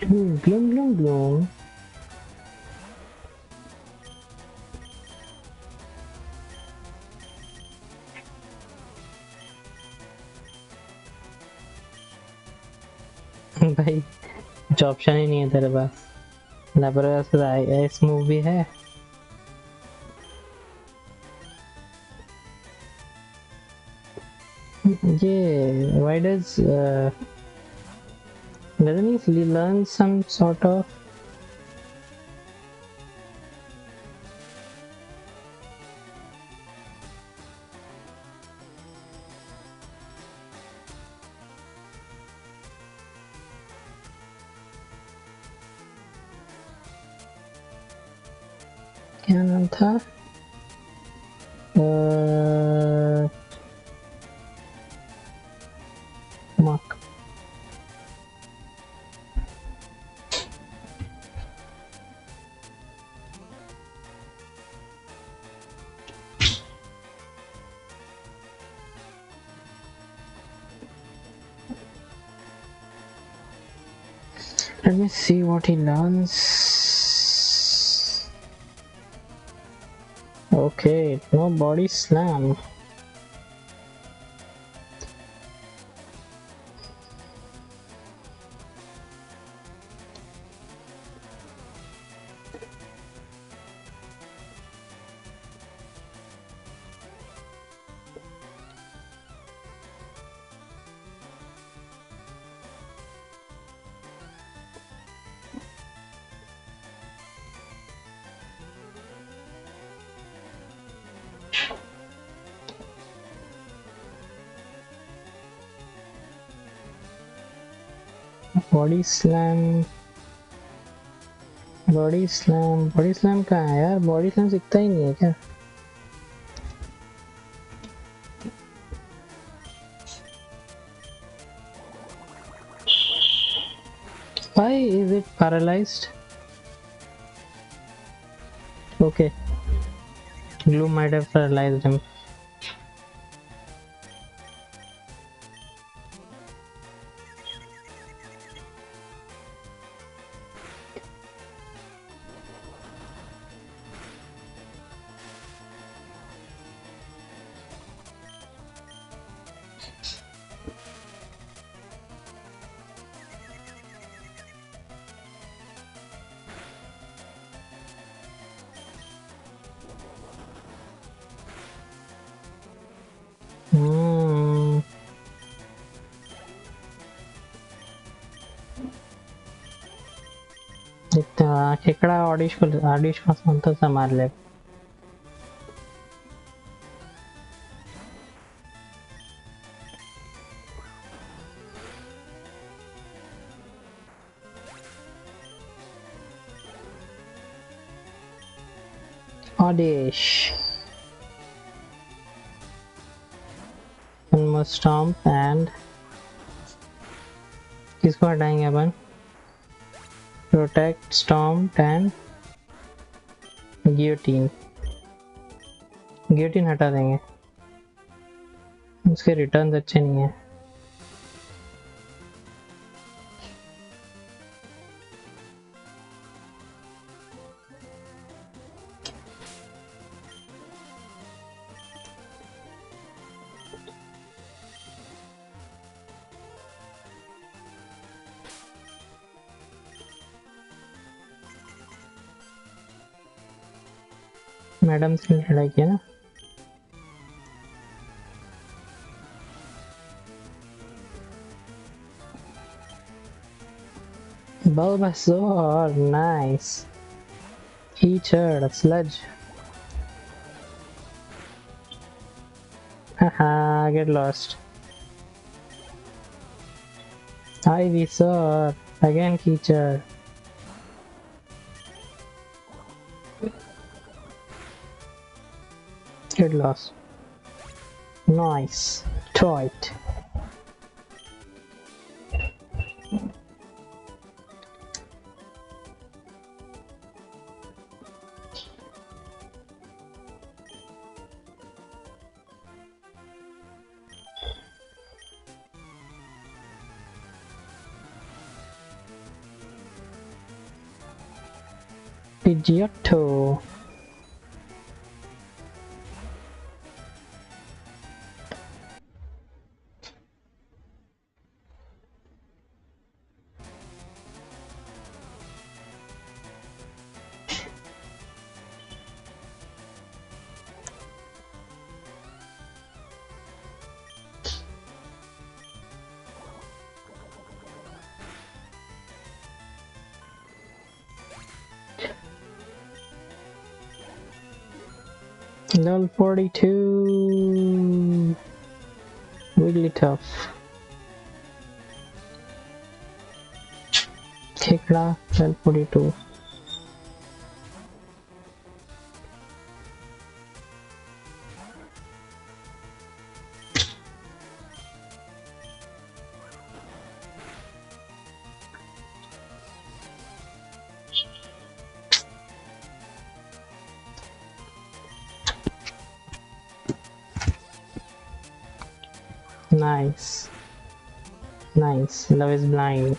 Gloom, gloom, gloom. भाई कुछ option ही नहीं है तेरे पास. लापरवाही से IAS move भी है. ये why doesn't he learn some sort of क्या नाम था Muk. Let me see what he learns. Okay, no body slam. Body slam कहाँ है यार? बॉडी स्लैम दिखता ही नहीं है क्या? Why is it paralyzed? Okay, glue might have paralyzed him. Khekra ऑडिश को संतोष से मार ले. Oddish. One more stomp and किसको हटाएंगे अपन? Protect, stomp and guillotine. Guillotine हटा देंगे. उसके रिटर्न्स अच्छे नहीं है. मैडम से लड़ाई किया ना. Bulbasaur, nice. Featured sludge. Haha, get lost. Ivysaur, again featured. Get lost. Nice. Toit. Pidgeotto. Level 42. Really tough. Khekda, level 42. Nice. Nice. Love is blind.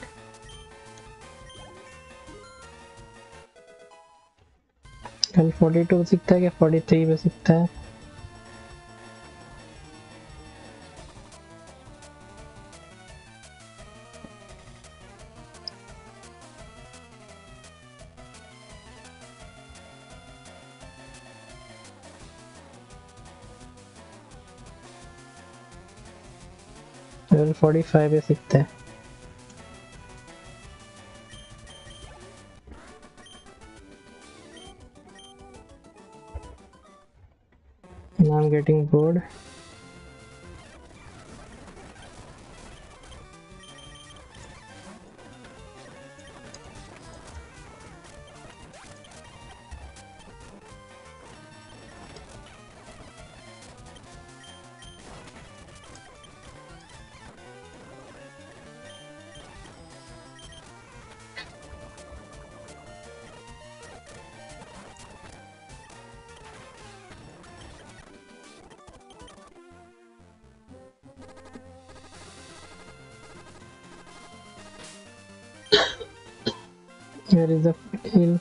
कल 42 सीखता है क्या 43 पे सीखता है? लेवल 45 पे सीखता है. Now I'm getting bored. Where is the hill?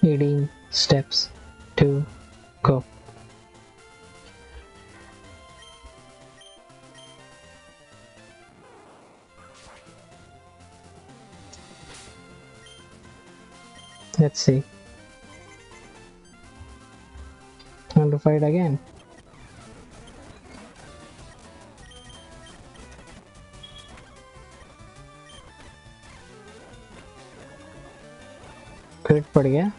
Leading steps to go. Let's see. Want to fight again? क्रिट पड़ गया.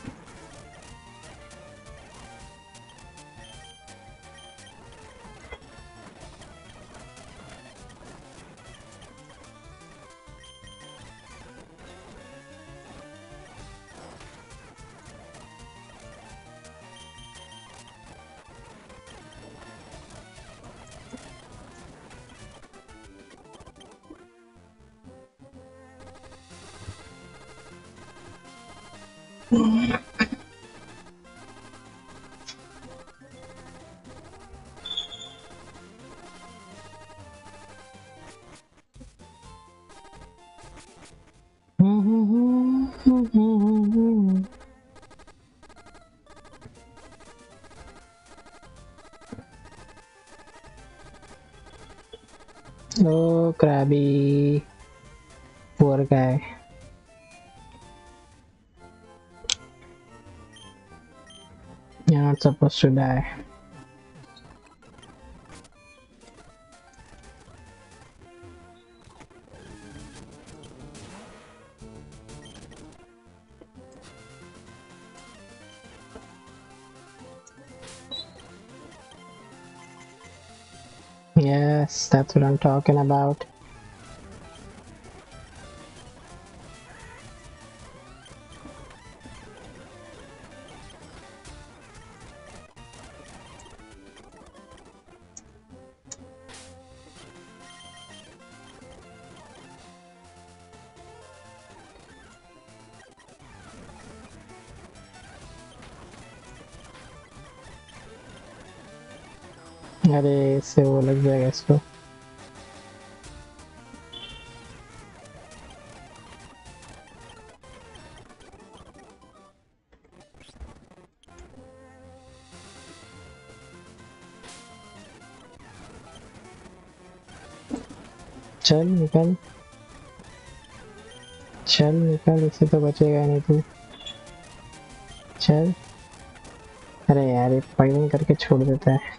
Oh, Krabby. Poor guy. You're not supposed to die. Yes, that's what I'm talking about. अरे इससे वो लग जाएगा इसको. चल निकल, चल निकल, इससे तो बचेगा नहीं तू. चल। अरे यार ये फाइटिंग करके छोड़ देता है।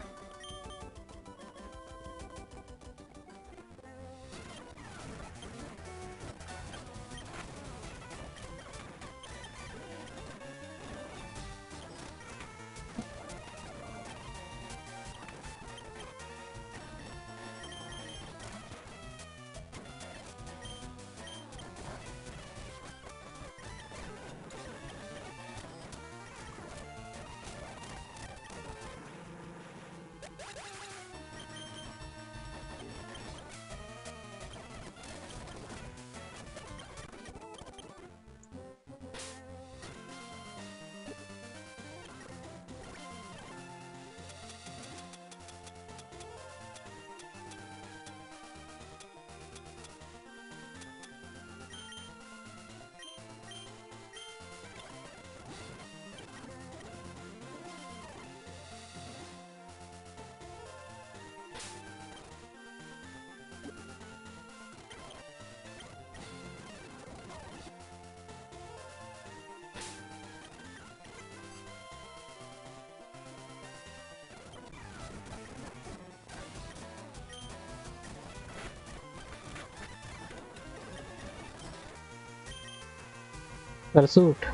परसूट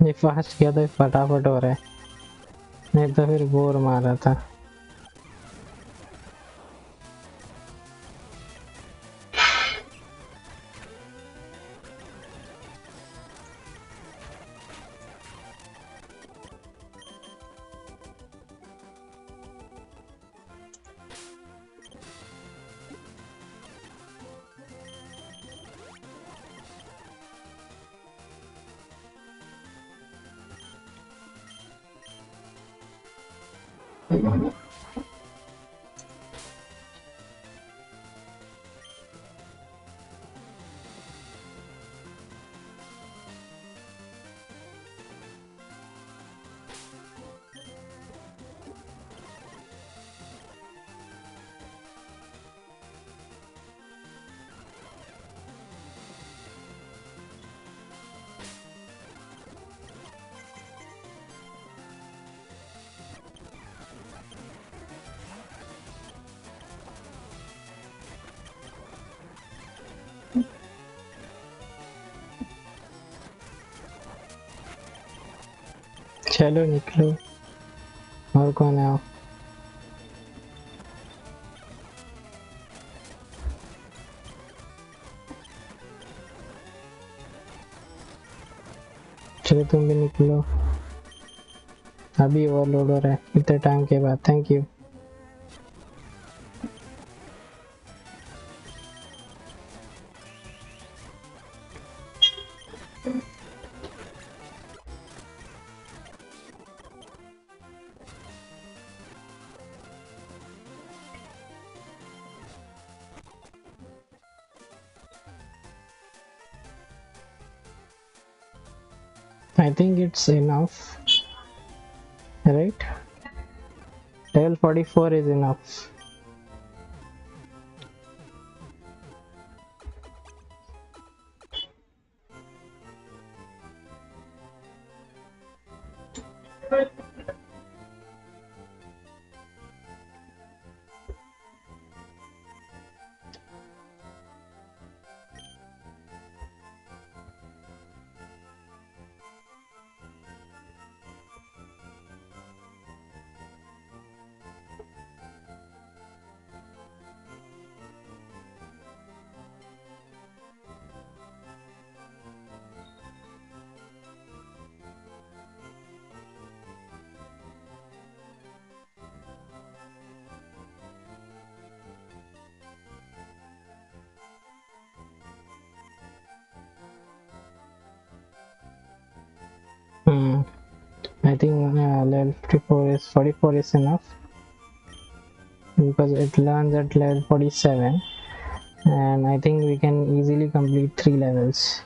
ये फास्ट किया तो फटाफट हो रहा है, नहीं तो फिर बोर मार रहा था। चलो निकलो, और कौन है आप? चलो तुम भी निकलो, अभी ओवरलोड हो रहा है इतने टाइम के बाद। Thank you. I think it's enough, right? Level 44 is enough. I think level 44 is enough because it lands at level 47, and I think we can easily complete 3 levels.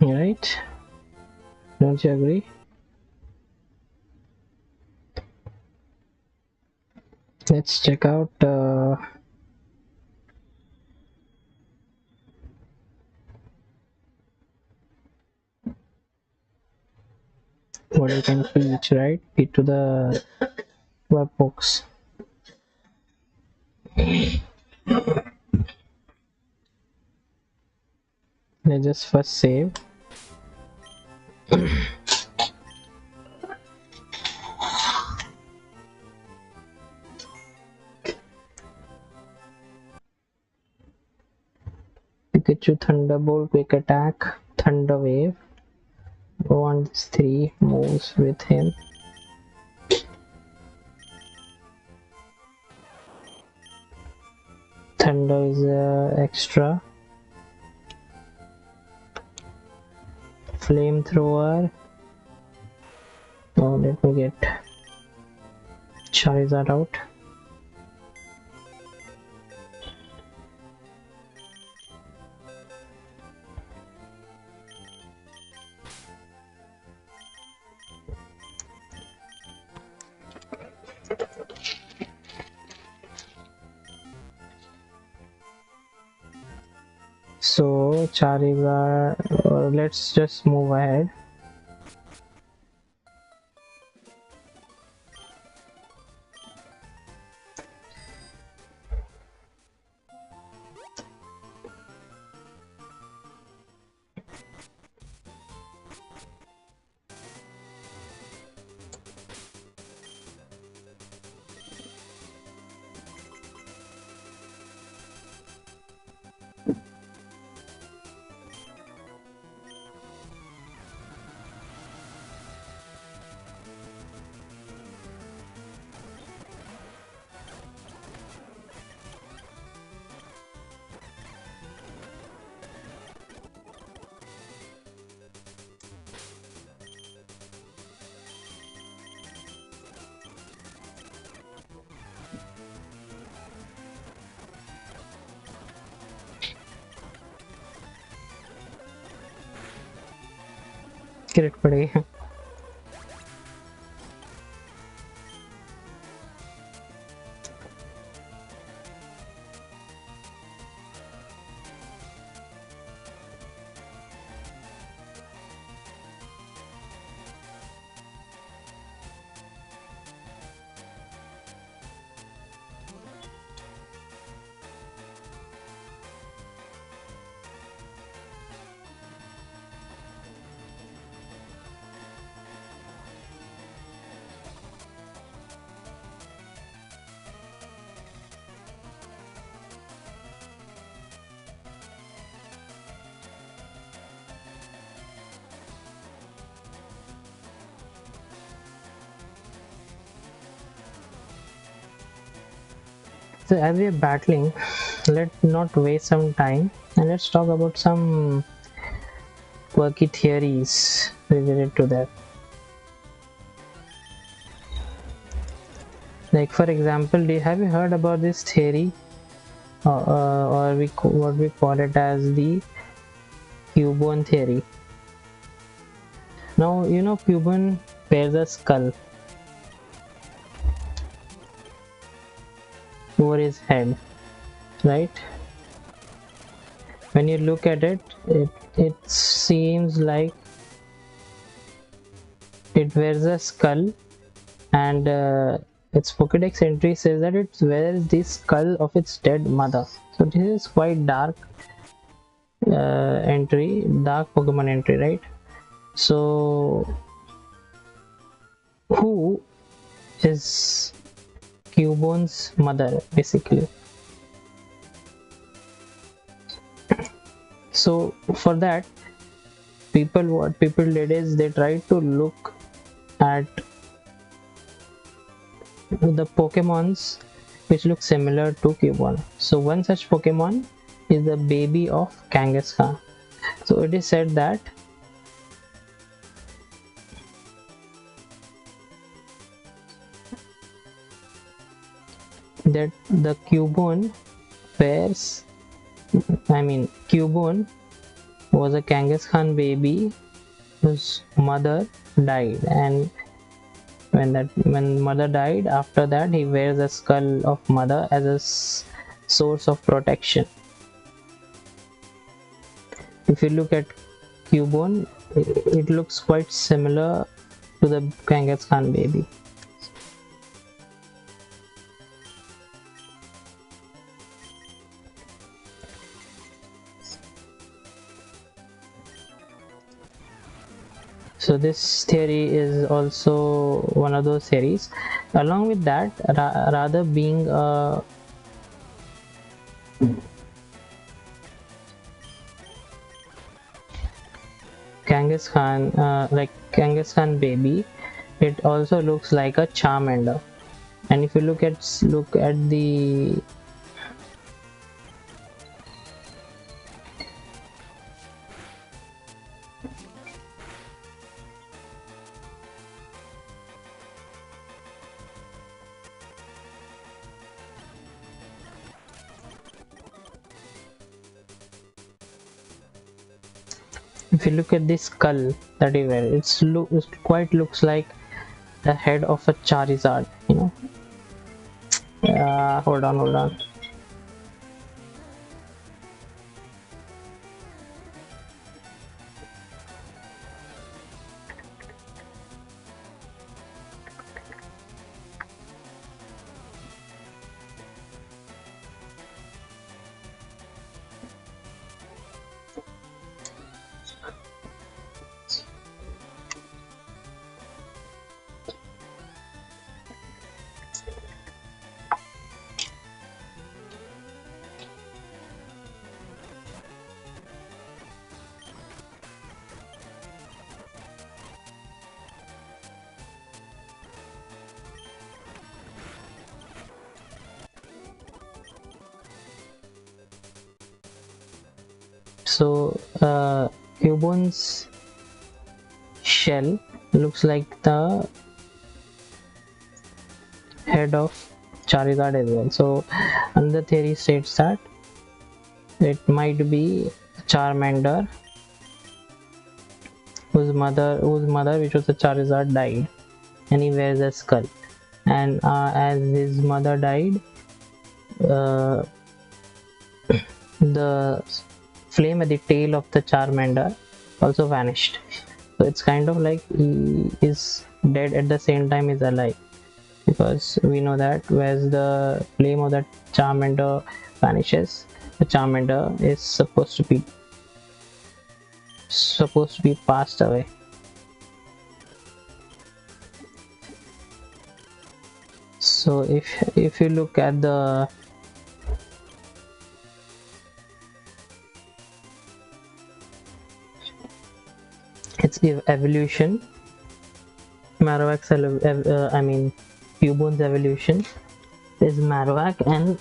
Right? Don't you agree? Let's check out what you can teach, right? Feed to the webhooks. Let's just first save. Pikachu Thunderbolt, Quick Attack, Thunder Wave. Go on these 3 moves with him. Thunder is extra. Flamethrower. Oh, let me get Charizard out. So Charizard, let's just move ahead. Crit पड़ेगा. So as we are battling, let's not waste some time and let's talk about some quirky theories related to that. Like for example, have you heard about this theory, or what we call it as the Cubone theory? Now you know Cubone bears a skull over his head, right? When you look at it, it seems like it wears a skull, and its Pokédex entry says that it wears the skull of its dead mother. So this is quite dark dark Pokemon entry, right? So who is Cubone's mother, basically? So for that, what people did is they tried to look at the Pokemons which look similar to Cubone. So one such Pokemon is the baby of Kangaskhan. So it is said that the Cubone Cubone was a Kangaskhan baby whose mother died, and when mother died, after that he wears a skull of mother as a source of protection. If you look at Cubone, it looks quite similar to the Genghis Khan baby. So this theory is also one of those theories. Along with that, rather being a Genghis Khan, like Genghis Khan baby, it also looks like a Charmander. And if you look at the this skull that he wears, it quite looks like the head of a Charizard, you know. Hold on. So Cubone's shell looks like the head of Charizard as well. So another theory states that it might be Charmander whose mother, which was a Charizard, died, and he wears a skull. And as his mother died, the flame at the tail of the Charmander also vanished. So it's kind of like he is dead at the same time he's alive, because we know that whereas the flame of that Charmander vanishes, the Charmander is supposed to be passed away. So if you look at the its evolution, Marowak's Cubone's evolution is Marowak, and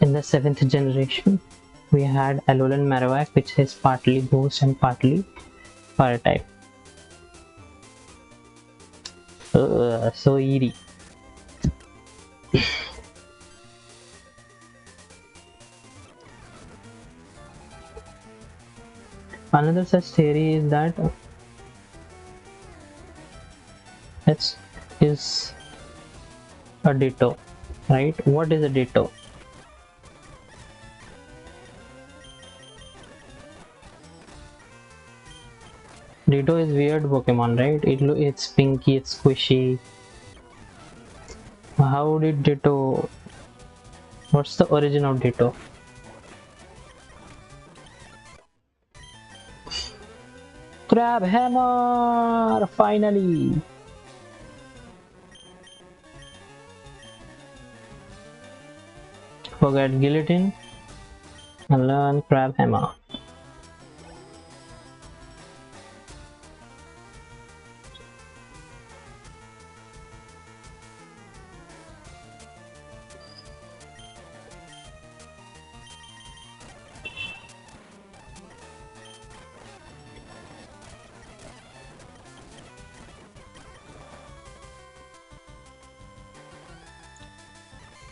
in the 7th generation we had Alolan Marowak, which is partly ghost and partly fire type. So eerie. Another such theory is that it is a Ditto, right? What is a Ditto? Ditto is weird Pokemon, right? It's pinky, it's squishy. How did Ditto? What's the origin of Ditto? Crab Hammer! Finally! Forget Guillotine and learn Crab Hammer.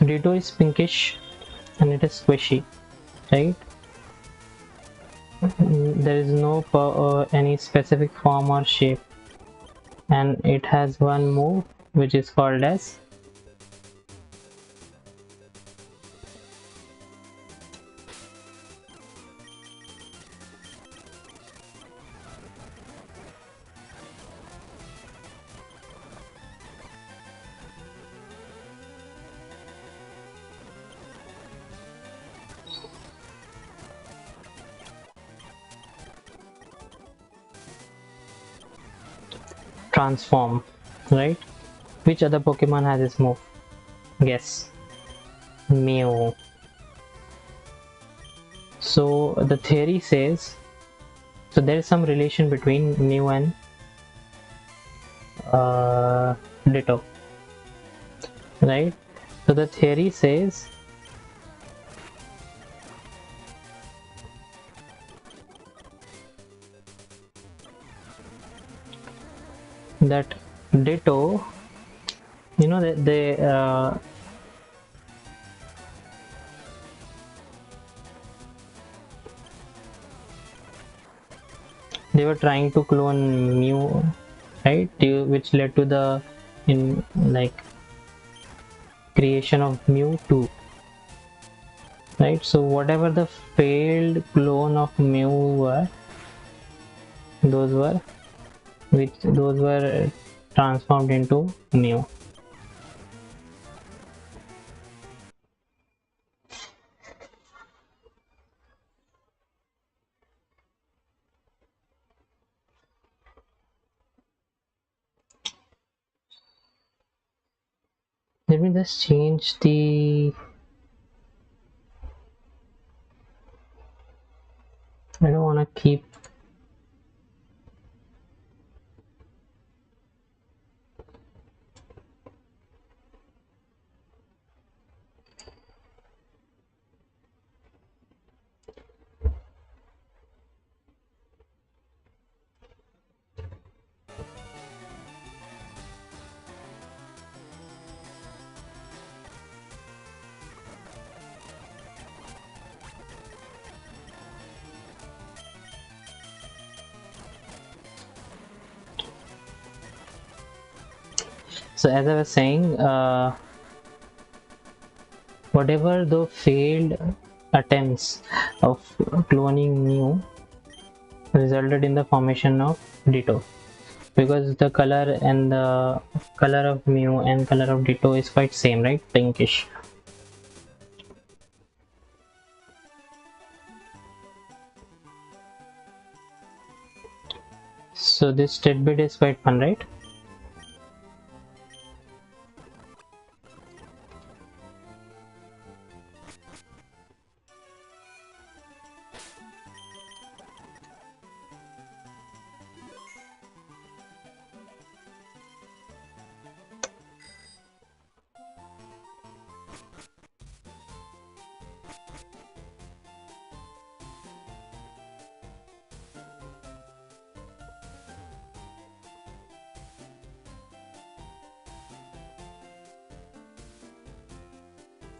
Ditto is pinkish and it is squishy, right? There is no any specific form or shape, and it has one move which is called as transform, right? Which other Pokemon has this move? Guess. Mew. So the theory says, so there is some relation between Mew and Ditto, right? So the theory says that Ditto, you know, they were trying to clone Mew, right? Which led to the creation of Mew 2, right? So whatever the failed clone of Mew were, those were transformed into Mew. Let me just change the, I don't want to keep, so as I was saying, whatever the failed attempts of cloning Mew resulted in the formation of Ditto, because the color of Mew and color of Ditto is quite same, right? Pinkish. So this tidbit is quite fun, right?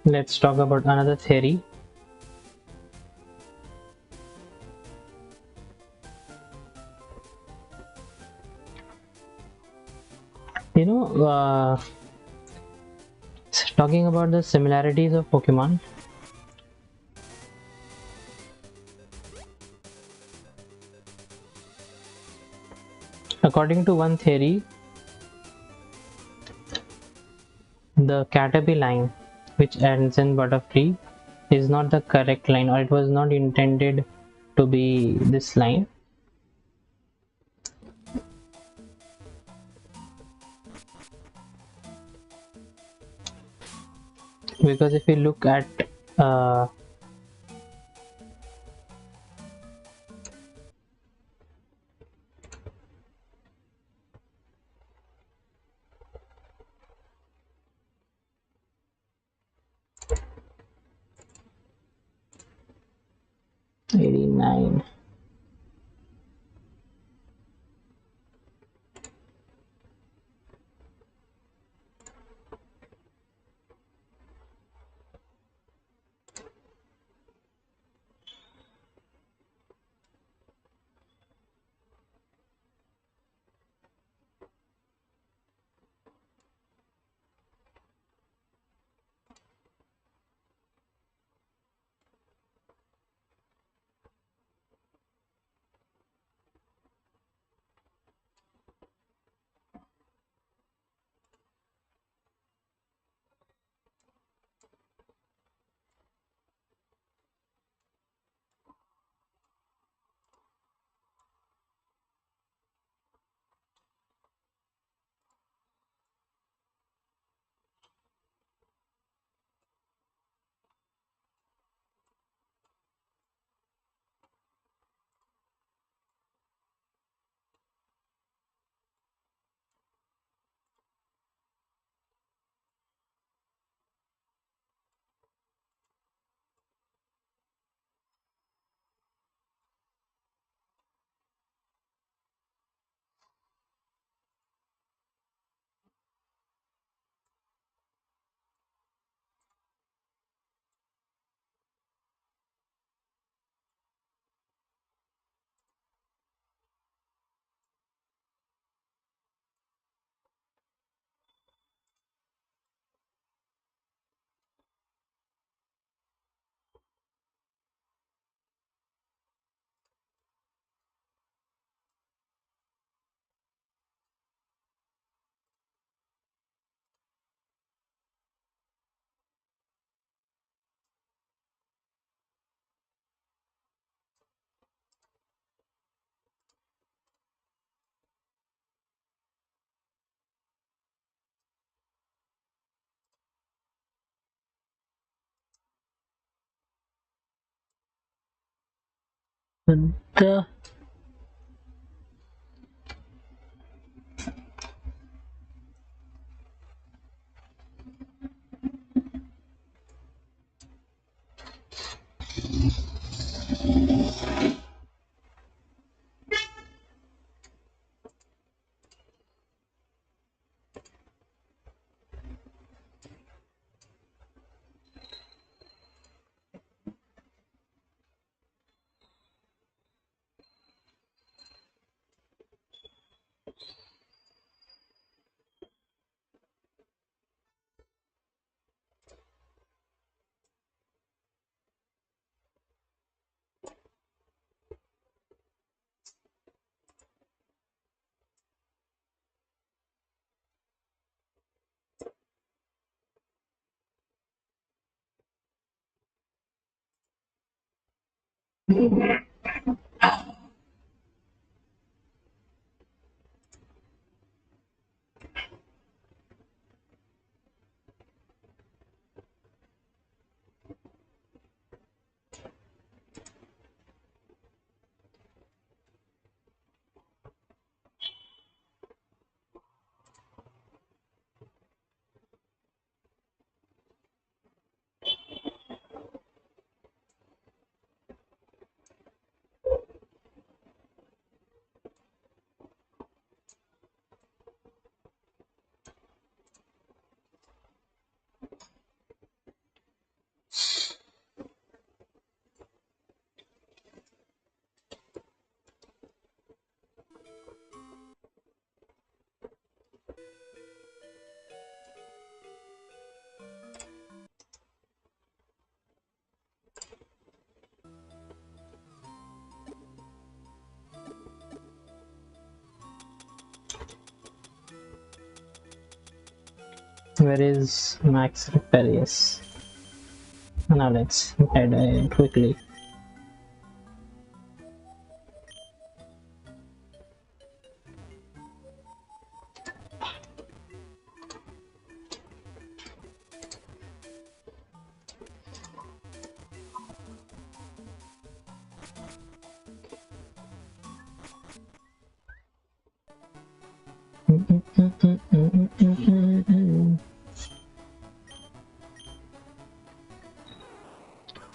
Let's talk about another theory. You know, talking about the similarities of Pokemon, according to one theory, the Caterpie line, which ends in Butterfree, is not the correct line, or it was not intended to be this line. Because if you look at uh, '89. The where is Max Reparius? Now let's head quickly.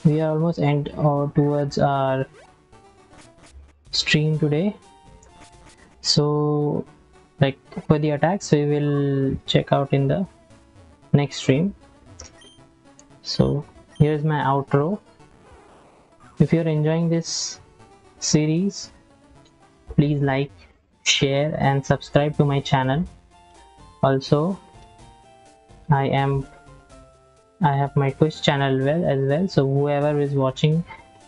We are almost end or towards our stream today, so like for the attacks we will check out in the next stream. So here's my outro. If you're enjoying this series, please like, share and subscribe to my channel. Also I have my Twitch channel as well, so whoever is watching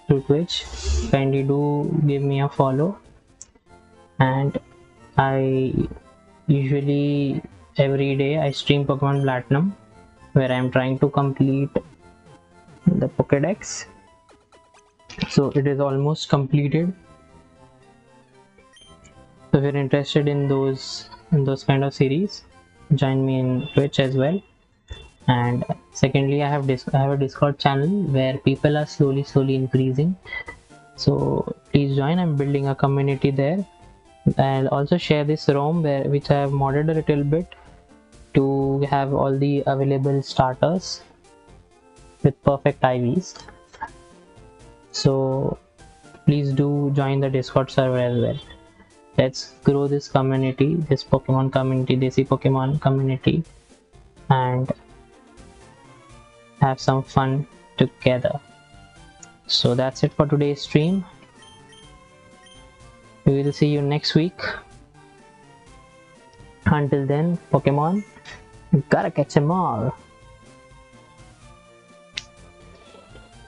through Twitch, kindly do give me a follow. And I usually every day I stream Pokemon Platinum, where I'm trying to complete the Pokédex. So it is almost completed. So if you're interested in those kind of series, join me in Twitch as well. And secondly, I have a Discord channel where people are slowly increasing, so please join. I'm building a community there. I'll also share this ROM which I have modded a little bit to have all the available starters with perfect IVs. So please do join the Discord server as well. Let's grow this community, this Pokemon community, Desi Pokemon community, and have some fun together. So that's it for today's stream. We will see you next week. Until then, Pokemon, gotta catch 'em all.